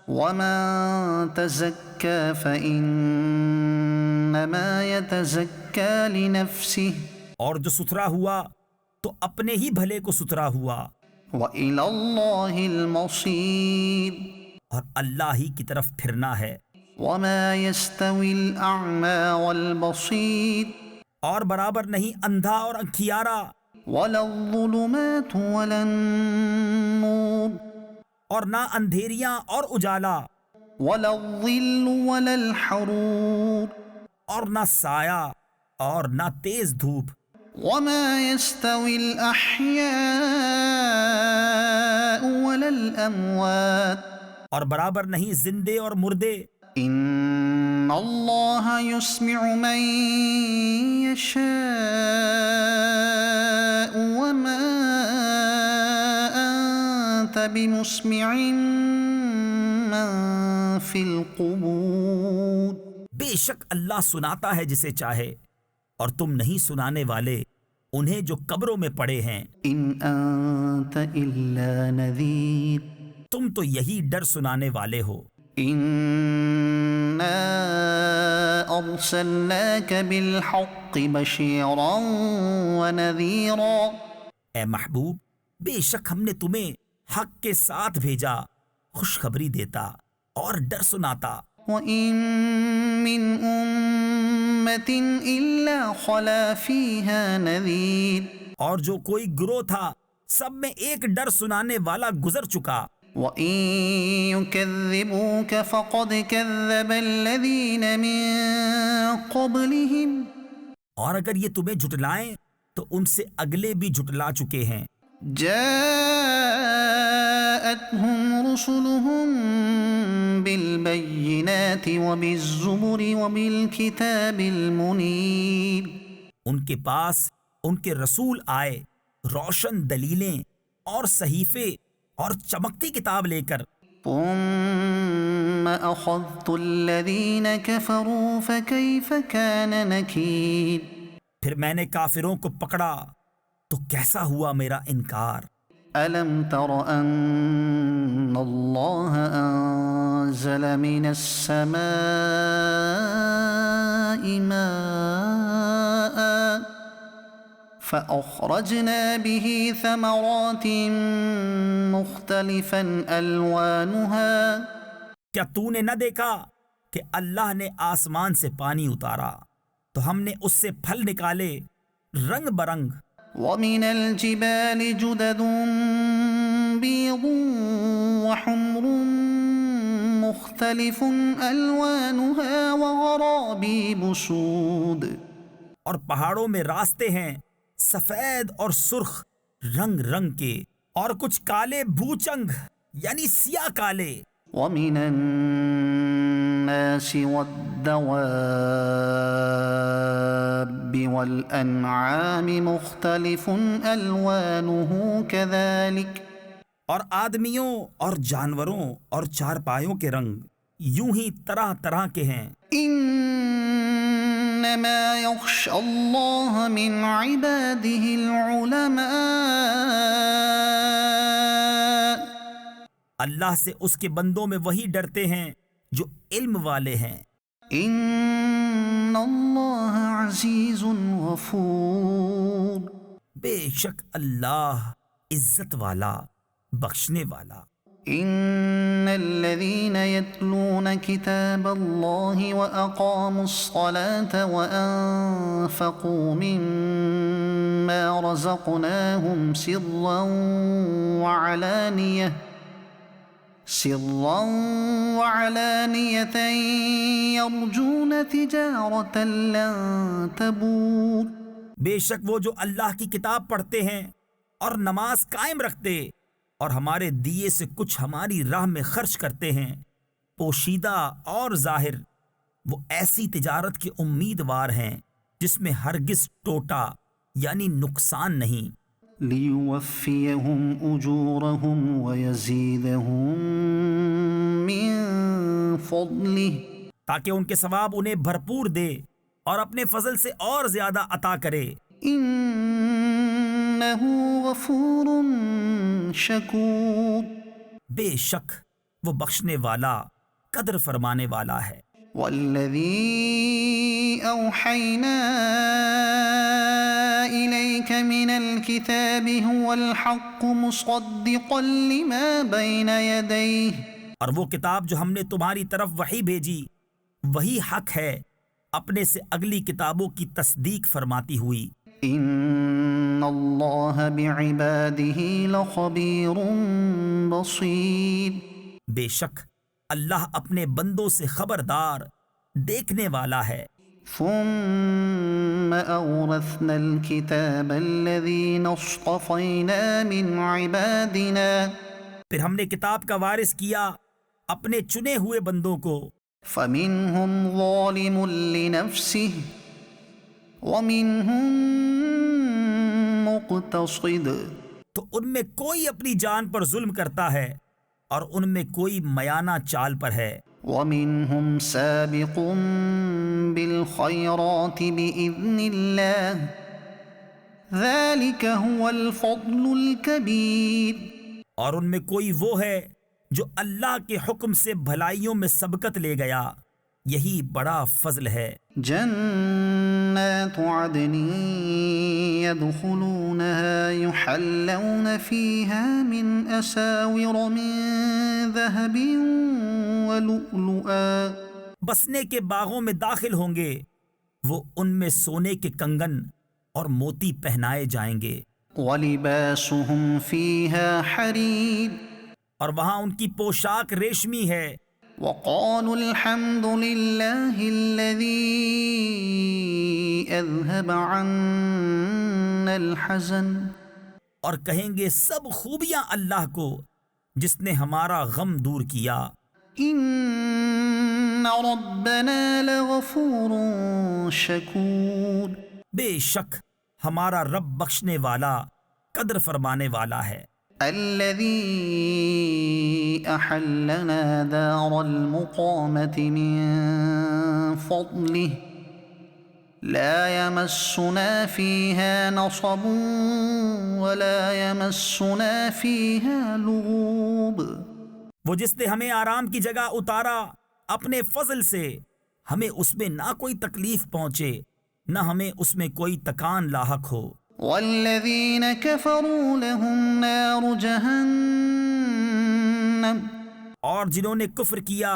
Speaker 1: ومن تزكى فإنما يتزكى لنفسه
Speaker 2: اور جو ستھرا ہوا تو اپنے ہی بھلے کو ستھرا ہوا،
Speaker 1: وإلى الله المصير۔
Speaker 2: اور اللہ ہی کی طرف پھرنا ہے۔
Speaker 1: وما يستوي الأعمى والبصير
Speaker 2: اور برابر نہیں اندھا اور انکھیارا،
Speaker 1: ولا الظلمات ولا النور
Speaker 2: اور نہ اندھیریاں اور اجالا،
Speaker 1: ولا الظل ولا الحرور
Speaker 2: اور نہ سایہ اور نہ تیز دھوپ۔
Speaker 1: وما يستوي الأحياء ولا الأموات
Speaker 2: اور برابر نہیں زندے اور مردے۔
Speaker 1: إن الله يسمع من يشاء وما أنت بمسمع من في القبور۔
Speaker 2: بے شک اللہ سناتا ہے جسے چاہے، اور تم نہیں سنانے والے انہیں جو قبروں میں پڑے ہیں۔
Speaker 1: إن أنت إلا نذير۔
Speaker 2: تم تو یہی ڈر سنانے والے ہو۔
Speaker 1: إنا أرسلناك بالحق بشيرا ونذيرا۔
Speaker 2: اے محبوب، بے شک ہم نے تمہیں حق کے ساتھ بھیجا، خوشخبری دیتا اور ڈر سناتا۔
Speaker 1: وإن من أمة إلا خلا فيها نذير۔
Speaker 2: اور جو کوئی گروہ تھا سب میں ایک ڈر سنانے والا گزر چکا۔
Speaker 1: وإن يكذبوك فقد كذب الذين من قبلهم۔
Speaker 2: اور اگر یہ تمہیں جھٹلائیں تو ان سے اگلے بھی جھٹلا چکے ہیں۔
Speaker 1: جاءتهم رسلهم بالبينات وبالزبر وبالكتاب المنير۔
Speaker 2: ان کے پاس ان کے رسول آئے روشن دلیلیں اور صحیفے اور چمکتی کتاب لے کر۔
Speaker 1: ثم أخذت الذين كفروا فكيف كان نكير۔
Speaker 2: پھر میں نے کافروں کو پکڑا تو کیسا ہوا میرا انکار۔
Speaker 1: ألم تر أن الله أنزل من السماء ماء فأخرجنا به ثمرات مختلفا ألوانها۔
Speaker 2: کیا تو نے نہ دیکھا کہ اللہ نے آسمان سے پانی اتارا تو ہم نے اس سے پھل نکالے رنگ برنگ۔
Speaker 1: ومن الجبال جدد بيض وحمر مختلف ألوانها وغرابيب سود۔
Speaker 2: اور پہاڑوں میں راستے ہیں سفید اور سرخ رنگ رنگ کے، اور کچھ کالے بھوچنگ یعنی سیاہ کالے۔
Speaker 1: ومن الناس والدواب والأنعام مختلف ألوانه كذلك۔
Speaker 2: اور آدمیوں اور جانوروں اور چارپایوں کے رنگ یوں ہی طرح طرح کے ہیں۔
Speaker 1: إنما يخشى الله من عباده العلماء۔
Speaker 2: اللہ سے اس کے بندوں میں وہی ڈرتے ہیں جو علم والے ہیں۔
Speaker 1: إن الله عزيز غفور۔
Speaker 2: بے شک اللہ عزت والا بخشنے والا۔
Speaker 1: إن الذين يتلون كتاب الله وأقاموا الصلاة وأنفقوا مما رزقناهم سرا وعلانية يرجون تجارة لن تبور۔
Speaker 2: بے شک وہ جو اللہ کی کتاب پڑھتے ہیں اور نماز قائم رکھتے اور ہمارے دیے سے کچھ ہماری راہ میں خرچ کرتے ہیں، پوشیدہ اور ظاہر، وہ ایسی تجارت کے امیدوار ہیں جس میں ہرگز ٹوٹا یعنی نقصان نہیں،
Speaker 1: ليوفيهم أجورهم ويزيدهم من فضله
Speaker 2: تاکہ ان کے ثواب انہیں بھرپور دے اور اپنے فضل سے اور زیادہ عطا کرے۔
Speaker 1: إنه غفور شكور
Speaker 2: بے شک وہ بخشنے والا، قدر فرمانے والا ہے۔
Speaker 1: والذي أوحينا إليك من الكتاب هو الحق مصدقا لما بين يديه
Speaker 2: اور وہ کتاب جو ہم نے تمہاری طرف وحی بھیجی وہی حق ہے، اپنے سے اگلی کتابوں کی تصدیق فرماتی ہوئی۔
Speaker 1: إن الله بعباده لخبير بصير
Speaker 2: بے شک اللہ اپنے بندوں سے خبردار، دیکھنے والا ہے۔
Speaker 1: ثم أورثنا الكتاب الذين اصطفينا من عبادنا
Speaker 2: پھر ہم نے کتاب کا وارث کیا اپنے چنے ہوئے بندوں کو،
Speaker 1: فمنهم ظالم لنفسه ومنهم مقتصد
Speaker 2: تو ان میں کوئی اپنی جان پر ظلم کرتا ہے اور ان میں کوئی میانہ چال پر ہے،
Speaker 1: ومنهم سابق بالخيرات بإذن الله ذلك هو الفضل الكبير
Speaker 2: اور ان میں کوئی وہ ہے جو اللہ کے حکم سے بھلائیوں میں سبقت لے گیا، یہی بڑا فضل ہے۔
Speaker 1: جنات عدن يدخلونها يحلون فيها من أساور من ذهب ولؤلؤا
Speaker 2: بسنے کے باغوں میں داخل ہوں گے، وہ ان میں سونے کے کنگن اور موتی پہنائے جائیں گے،
Speaker 1: ولباسهم فيها حرير
Speaker 2: اور وہاں ان کی پوشاک ریشمی ہے۔
Speaker 1: وقالوا الحمد لله الذي أذهب عنا الحزن
Speaker 2: اور کہیں گے سب خوبیاں اللہ کو جس نے ہمارا غم دور کیا۔
Speaker 1: إن ربنا لغفور شكور
Speaker 2: بے شک ہمارا رب بخشنے والا، قدر فرمانے والا ہے۔
Speaker 1: الذي أحلنا دار المقامة من فضله لا يمسنا فيها نصب ولا يمسنا فيها لغوب
Speaker 2: وہ جس نے ہمیں آرام کی جگہ اتارا اپنے فضل سے، ہمیں اس میں نہ کوئی تکلیف پہنچے نہ ہمیں اس میں کوئی تکان لاحق ہو۔
Speaker 1: والذين كفروا لهم نار جهنم
Speaker 2: اور جنہوں نے کفر کیا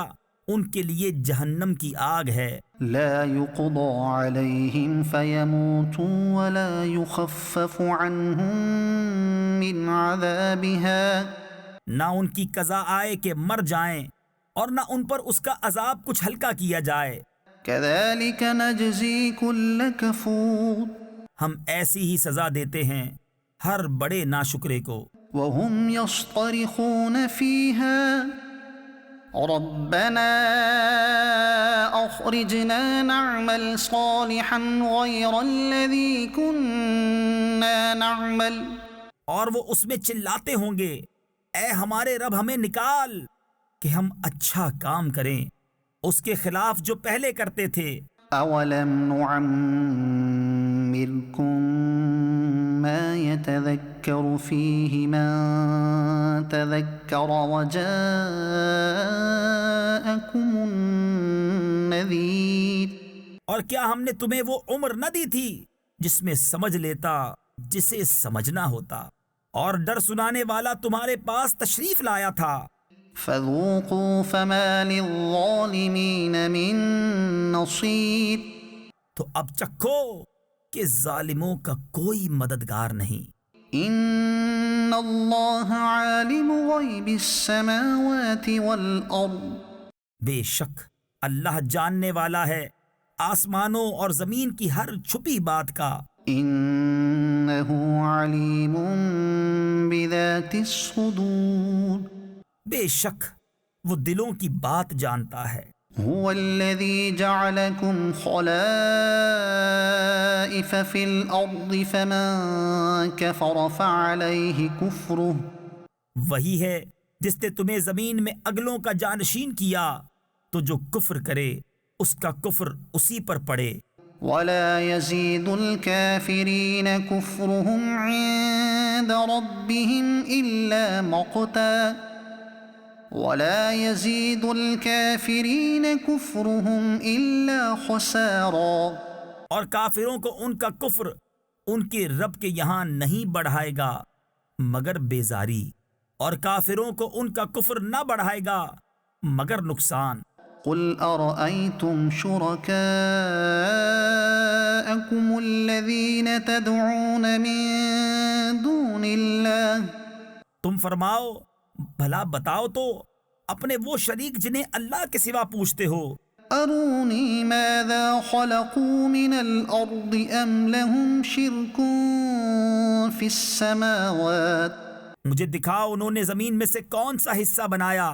Speaker 2: ان کے لیے جہنم کی آگ ہے،
Speaker 1: لا يقضى عليهم فيموتوا ولا يخفف عنهم من عذابها
Speaker 2: نہ ان کی قضا آئے کہ مر جائیں اور نہ ان پر اس کا عذاب کچھ ہلکا کیا جائے۔
Speaker 1: كذلك نجزي كل كفور
Speaker 2: ہم ایسی ہی سزا دیتے ہیں ہر بڑے ناشکرے کو۔
Speaker 1: وهم يصطرخون فيها ربنا أخرجنا نعمل صالحا غير الذي كنا نعمل
Speaker 2: اور وہ اس میں چلاتے ہوں گے، اے ہمارے رب ہمیں نکال کہ ہم اچھا کام کریں اس کے خلاف جو پہلے کرتے تھے۔
Speaker 1: أولم نعمركم ما يتذكر فيه من تذكر وجاءكم النذير
Speaker 2: اور کیا ہم نے تمہیں وہ عمر نہ دی تھی جس میں سمجھ لیتا جسے سمجھنا ہوتا، اور ڈر سنانے والا تمہارے پاس تشریف لایا تھا۔
Speaker 1: فذوقوا فما للظالمين من نصير
Speaker 2: تو اب چکھو کہ ظالموں کا کوئی مددگار نہیں۔
Speaker 1: ان اللہ عالم غیب السماوات والارض
Speaker 2: بے شک اللہ جاننے والا ہے آسمانوں اور زمین کی ہر چھپی بات کا۔
Speaker 1: إنه عليم بذات الصدور
Speaker 2: بے شک وہ دلوں کی بات جانتا ہے۔
Speaker 1: هو الذي جعلكم خلائف في الأرض فمن كفر فعليه كفره
Speaker 2: وہی ہے جس نے تمہیں زمین میں اگلوں کا جانشین کیا، تو جو کفر کرے اس کا کفر اسی پر پڑے۔
Speaker 1: ولا يزيد الكافرين كفرهم عند ربهم إلا مقتا ولا يزيد الكافرين كفرهم إلا خسارا
Speaker 2: اور کافروں کو ان کا کفر ان کے رب کے یہاں نہیں بڑھائے گا مگر بیزاری، اور کافروں کو ان کا کفر نہ بڑھائے گا مگر نقصان۔
Speaker 1: قل أرأيتم شركاءكم الذين تدعون من دون الله
Speaker 2: تم فرماؤ، بھلا بتاؤ تو اپنے وہ شریک جنہیں اللہ کے سوا پوچھتے ہو،
Speaker 1: أروني ماذا خلقوا من الأرض أم لهم شرك في السماوات
Speaker 2: مجھے دکھاؤ انہوں نے زمین میں سے کون سا حصہ بنایا،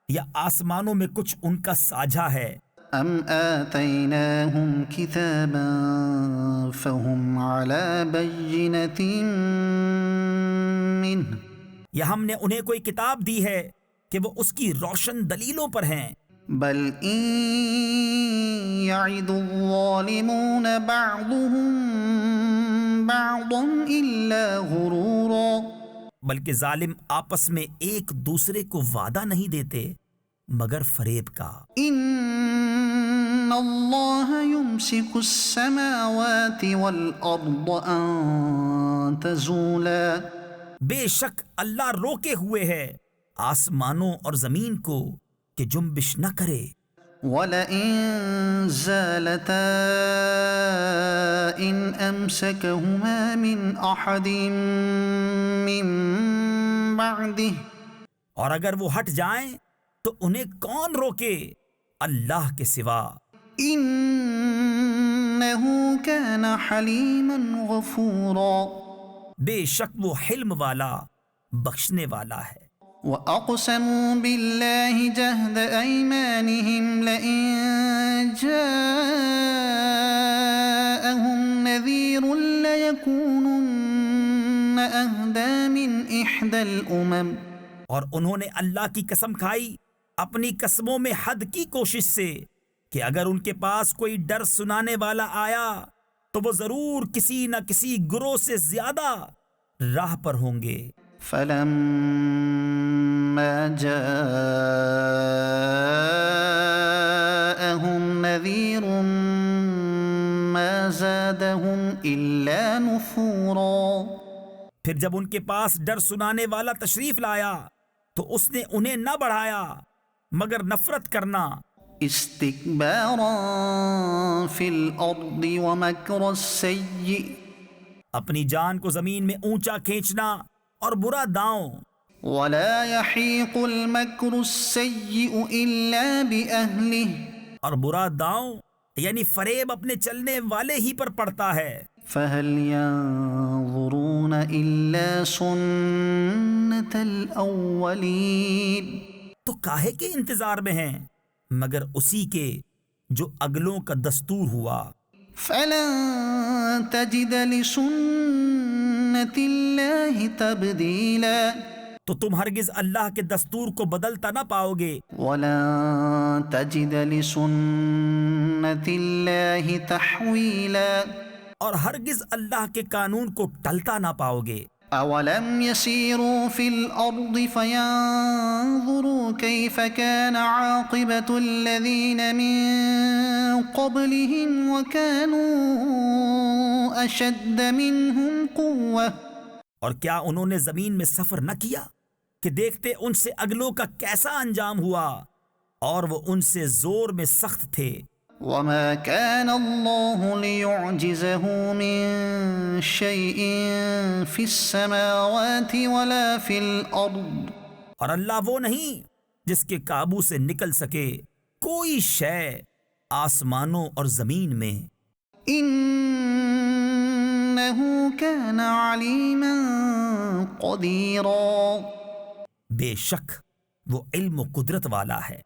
Speaker 2: یا آسمانوں میں کچھ ان کا ساجھا ہے،
Speaker 1: أم آتيناهم كتابا فهم على بينة منه
Speaker 2: یا ہم نے انہیں کوئی کتاب دی ہے کہ وہ اس کی روشن دلیلوں پر ہیں۔
Speaker 1: بل إن يعد الظالمون بعضهم بعضا إلا غرورا
Speaker 2: بلکہ ظالم آپس میں ایک دوسرے کو وعدہ نہیں دیتے مگر فریب کا۔
Speaker 1: إن الله يمسك السماوات والأرض أن تزولا
Speaker 2: بے شک اللہ روکے ہوئے ہے آسمانوں اور زمین کو کہ جنبش نہ کرے،
Speaker 1: ولئن زالتا إن أمسكهما من أحد من بعده
Speaker 2: اور اگر وہ ہٹ جائیں تو انہیں کون روکے اللہ کے سوا،
Speaker 1: إنه كان حليما غفورا
Speaker 2: بے شک وہ حلم والا بخشنے والا ہے۔
Speaker 1: وأقسموا بالله جهد أيمانهم لئن جاءهم نذير ليكونن أهدى من إحدى الأمم
Speaker 2: اور انہوں نے اللہ کی قسم کھائی اپنی قسموں میں حد کی کوشش سے کہ اگر ان کے پاس کوئی ڈر سنانے والا آیا تو وہ ضرور کسی نہ کسی گروہ سے زیادہ راہ پر ہوں گے۔
Speaker 1: فلما جاءهم نذير ما زادهم إلا نفورا
Speaker 2: پھر جب ان کے پاس ڈر سنانے والا تشریف لایا تو اس نے انہیں نہ بڑھایا مگر نفرت کرنا،
Speaker 1: استكبارا في الأرض ومكر السيء
Speaker 2: اپنی جان کو زمین میں اونچا کھینچنا اور برا داؤں،
Speaker 1: ولا يحيق المكر السيء إلا بأهله
Speaker 2: اور برا داؤں یعنی فریب اپنے چلنے والے ہی پر پڑتا ہے۔
Speaker 1: فهل ينظرون إلا سنة الأولين
Speaker 2: تو کاہے کے انتظار میں ہیں مگر اسی کے جو اگلوں کا دستور ہوا۔
Speaker 1: فلن تجد لسنة الله تبديلا
Speaker 2: تو تم ہرگز اللہ کے دستور کو بدلتا نہ پاؤ گے،
Speaker 1: ولن تجد لسنة الله تحويلا
Speaker 2: اور ہرگز اللہ کے قانون کو ٹلتا نہ پاؤ گے۔
Speaker 1: أولم يسيروا في الأرض فينظروا كيف كان عاقبة الذين من قبلهم وكانوا أشد منهم قوة
Speaker 2: اور کیا انہوں نے زمین میں سفر نہ کیا کہ دیکھتے ان سے اگلوں کا کیسا انجام ہوا، اور وہ ان سے زور میں سخت تھے۔
Speaker 1: وما كان الله ليعجزه من شيء في السماوات ولا في الأرض
Speaker 2: اور اللہ وہ نہیں جس کے قابو سے نکل سکے کوئی شے آسمانوں اور زمین میں۔
Speaker 1: إنه إنه كان عليما قديرا.
Speaker 2: بے شک وہ علم و قدرت والا ہے.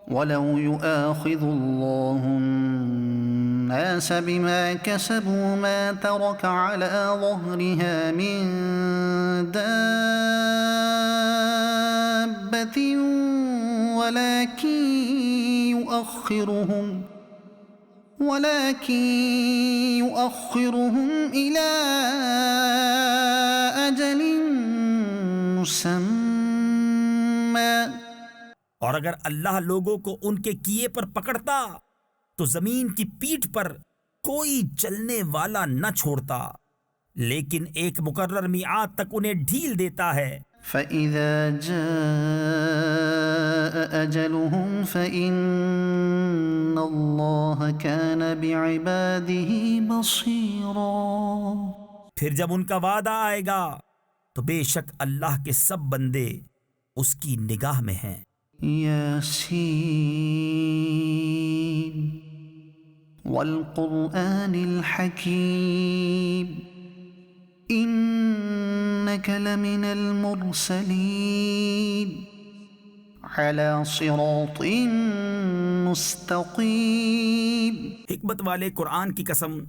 Speaker 1: ولو يؤاخذ الله الناس بما كسبوا ما ترك على ظهرها من دابة ولكن يؤخرهم إلى أجل مسمى.
Speaker 2: اور اگر اللہ لوگوں کو ان کے کیے پر پکڑتا تو زمین کی پیٹھ پر کوئی چلنے والا نہ چھوڑتا، لیکن ایک مقرر میعاد تک انہیں ڈھیل دیتا ہے.
Speaker 1: فَإِذَا جَاءَ أَجَلُهُمْ فَإِنَّ اللَّهَ كَانَ بِعِبَادِهِ بَصِيرًا.
Speaker 2: پھر جب ان کا وعدہ آئے گا تو بے شک اللہ کے سب بندے اس کی نگاہ میں ہیں.
Speaker 1: یاسین والقرآن الحکیم إنك لمن المرسلين على صراط مستقيم.
Speaker 2: حکمت والے قرآن کی قسم،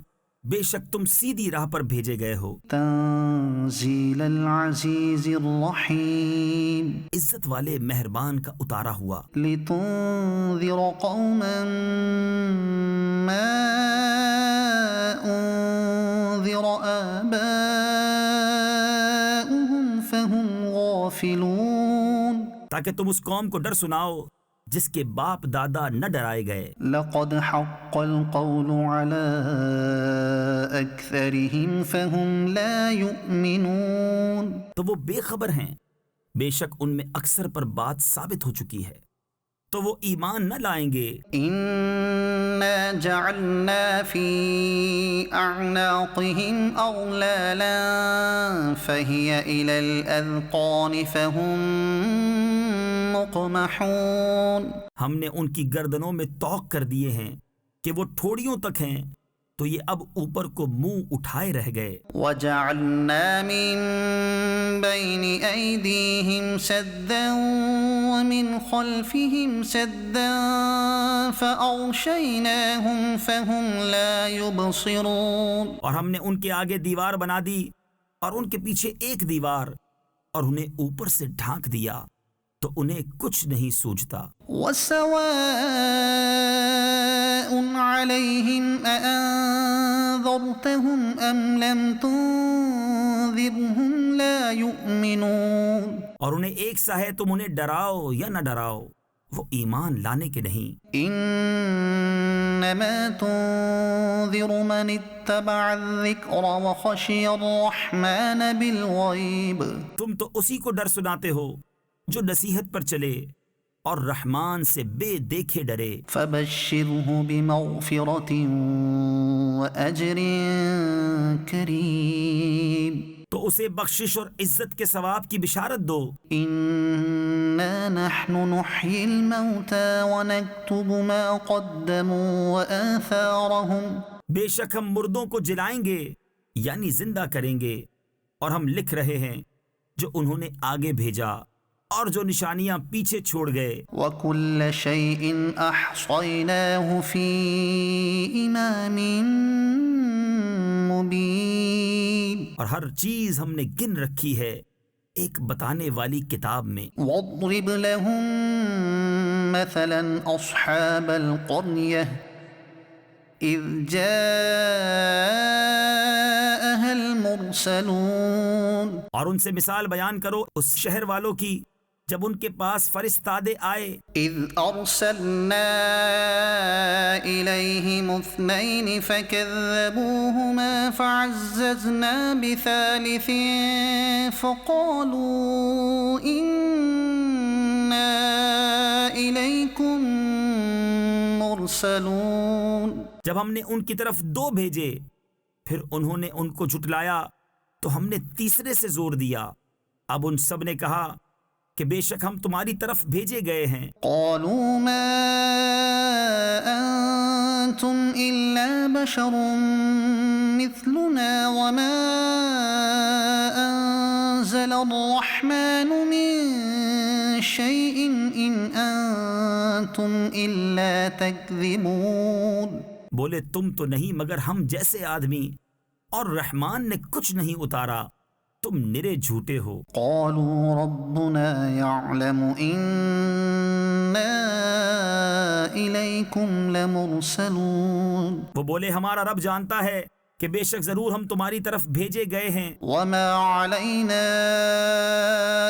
Speaker 2: بے شک تم سیدھی راہ پر بھیجے گئے ہو.
Speaker 1: تنزیل العزیز الرحیم.
Speaker 2: عزت والے مہربان کا اتارا ہوا.
Speaker 1: لتنذر قوما ما انذر آباؤهم فهم غافلون.
Speaker 2: تاکہ تم اس قوم کو ڈر سناؤ جس کے باپ دادا نہ ڈرائے گئے.
Speaker 1: لقد حق القول على أكثرهم فهم لا يؤمنون.
Speaker 2: تو وہ بے خبر ہیں، بے شک ان میں اکثر پر بات ثابت ہو چکی ہے تو وہ ایمان نہ لائیں گے.
Speaker 1: إنا جعلنا في أعناقهم أغلالا فهي إلى الأذقان فهم مقمحون.
Speaker 2: ہم نے ان کی گردنوں میں طوق کر دیے ہیں کہ وہ ٹھوڑیوں تک ہیں تو یہ اب اوپر کو منہ اٹھائے رہ گئے.
Speaker 1: وجعلنا من بين أيديهم سدا ومن خلفهم سدا فأغشيناهم فهم لا يبصرون.
Speaker 2: اور ہم نے ان کے آگے دیوار بنا دی اور ان کے پیچھے ایک دیوار اور انہیں اوپر سے ڈھانک دیا تو انہیں کچھ نہیں سوجھتا.
Speaker 1: وسواء عليهم أأنذرتهم أم لم تنذرهم لا يؤمنون.
Speaker 2: اور انہیں ایک سا ہے تم انہیں ڈراؤ یا نہ ڈراؤ وہ ایمان لانے کے نہیں.
Speaker 1: إنما تنذر من اتبع الذكر وخشي الرحمن بالغيب.
Speaker 2: تم تو اسی کو ڈر سناتے ہو جو نصیحت پر چلے اور رحمان سے بے دیکھے ڈرے.
Speaker 1: فبشره بمغفرة وأجر كريم.
Speaker 2: تو اسے بخشش اور عزت کے ثواب کی بشارت دو.
Speaker 1: إنا نحن نحيي الموتى ونكتب ما قدموا وآثارهم.
Speaker 2: بے شک ہم مردوں کو جلائیں گے یعنی زندہ کریں گے اور ہم لکھ رہے ہیں جو انہوں نے آگے بھیجا اور جو نشانیاں پیچھے چھوڑ گئے.
Speaker 1: وَكُلَّ شَيْءٍ أَحْصَيْنَاهُ فِي إِمَامٍ مُبِينٍ.
Speaker 2: اور ہر چیز ہم نے گن رکھی ہے ایک بتانے والی کتاب میں.
Speaker 1: وَاضْرِبْ لَهُم مَّثَلًا أَصْحَابَ الْقَرْيَةِ إِذْ جَاءَهَا الْمُرْسَلُونَ.
Speaker 2: اور ان سے مثال بیان کرو اس شہر والوں کی جب ان کے پاس فرستادے آئے.
Speaker 1: إِذْ أَرْسَلْنَا إِلَيْهِمُ اثْنَيْنِ فَكَذَّبُوهُمَا فَعَزَّزْنَا بِثَالِثٍ فَقَالُوا إِنَّا إِلَيْكُمْ مُرْسَلُونَ.
Speaker 2: جب ہم نے ان کی طرف دو بھیجے پھر انہوں نے ان کو جھٹلایا تو ہم نے تیسرے سے زور دیا. اب ان سب نے کہا کہ بے شک ہم تمہاری طرف بھیجے گئے ہیں.
Speaker 1: قالوا ما أنتم إلا بشر مثلنا وما أنزل الرحمن من شيء إن أنتم إلا تكذبون.
Speaker 2: بولے تم تو نہیں مگر ہم جیسے آدمی، اور رحمان نے کچھ نہیں اتارا، تم نرے جھوٹے ہو.
Speaker 1: قالوا ربنا يعلم إنا إليكم لمرسلون.
Speaker 2: وہ بولے ہمارا رب جانتا ہے کہ بے شک ضرور ہم تمہاری طرف بھیجے گئے ہیں.
Speaker 1: وما علينا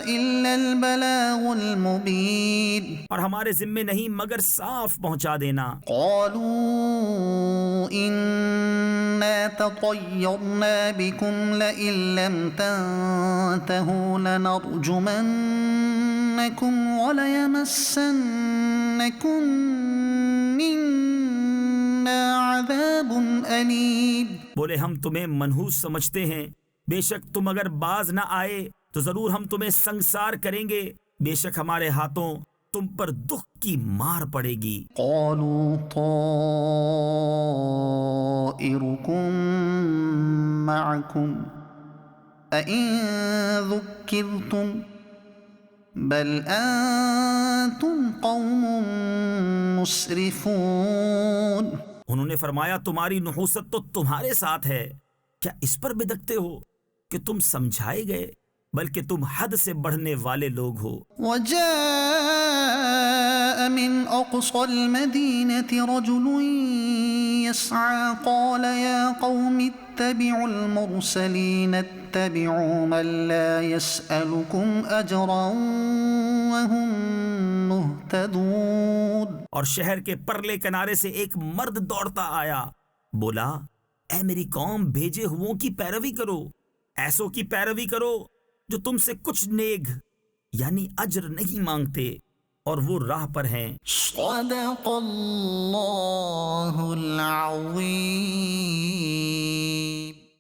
Speaker 1: إلا البلاغ المبين.
Speaker 2: اور ہمارے ذمے نہیں مگر صاف پہنچا دینا.
Speaker 1: قالوا إنا تطيرنا بكم لئن لم تنتهوا لنرجمنكم وليمسنكم منا عذاب أليم.
Speaker 2: بولے ہم تمہیں منحوس سمجھتے ہیں، بے شک تم اگر باز نہ آئے تو ضرور ہم تمہیں سنگسار کریں گے، بے شک ہمارے ہاتھوں تم پر دکھ کی مار پڑے گی.
Speaker 1: قالوا طائركم معكم أئن ذكرتم بل أنتم قوم مسرفون.
Speaker 2: انہوں نے فرمایا تمہاری نحوست تو تمہارے ساتھ ہے، کیا اس پر بدکتے ہو کہ تم سمجھائے گئے، بلکہ تم حد سے بڑھنے والے لوگ ہو.
Speaker 1: وجاء من أقصى المدينة رجل يسعى قال يا قوم اتبعوا المرسلين اتبعوا من لا يسألكم أجرا وهم مهتدون.
Speaker 2: اور شہر کے پرلے کنارے سے ایک مرد دوڑتا آیا، بولا اے میری قوم بھیجے ہوں کی پیروی کرو، ایسوں کی پیروی کرو جو تم سے کچھ نیگ یعنی اجر نہیں مانگتے اور وہ راہ پر ہیں.
Speaker 1: صدق اللہ العظیم.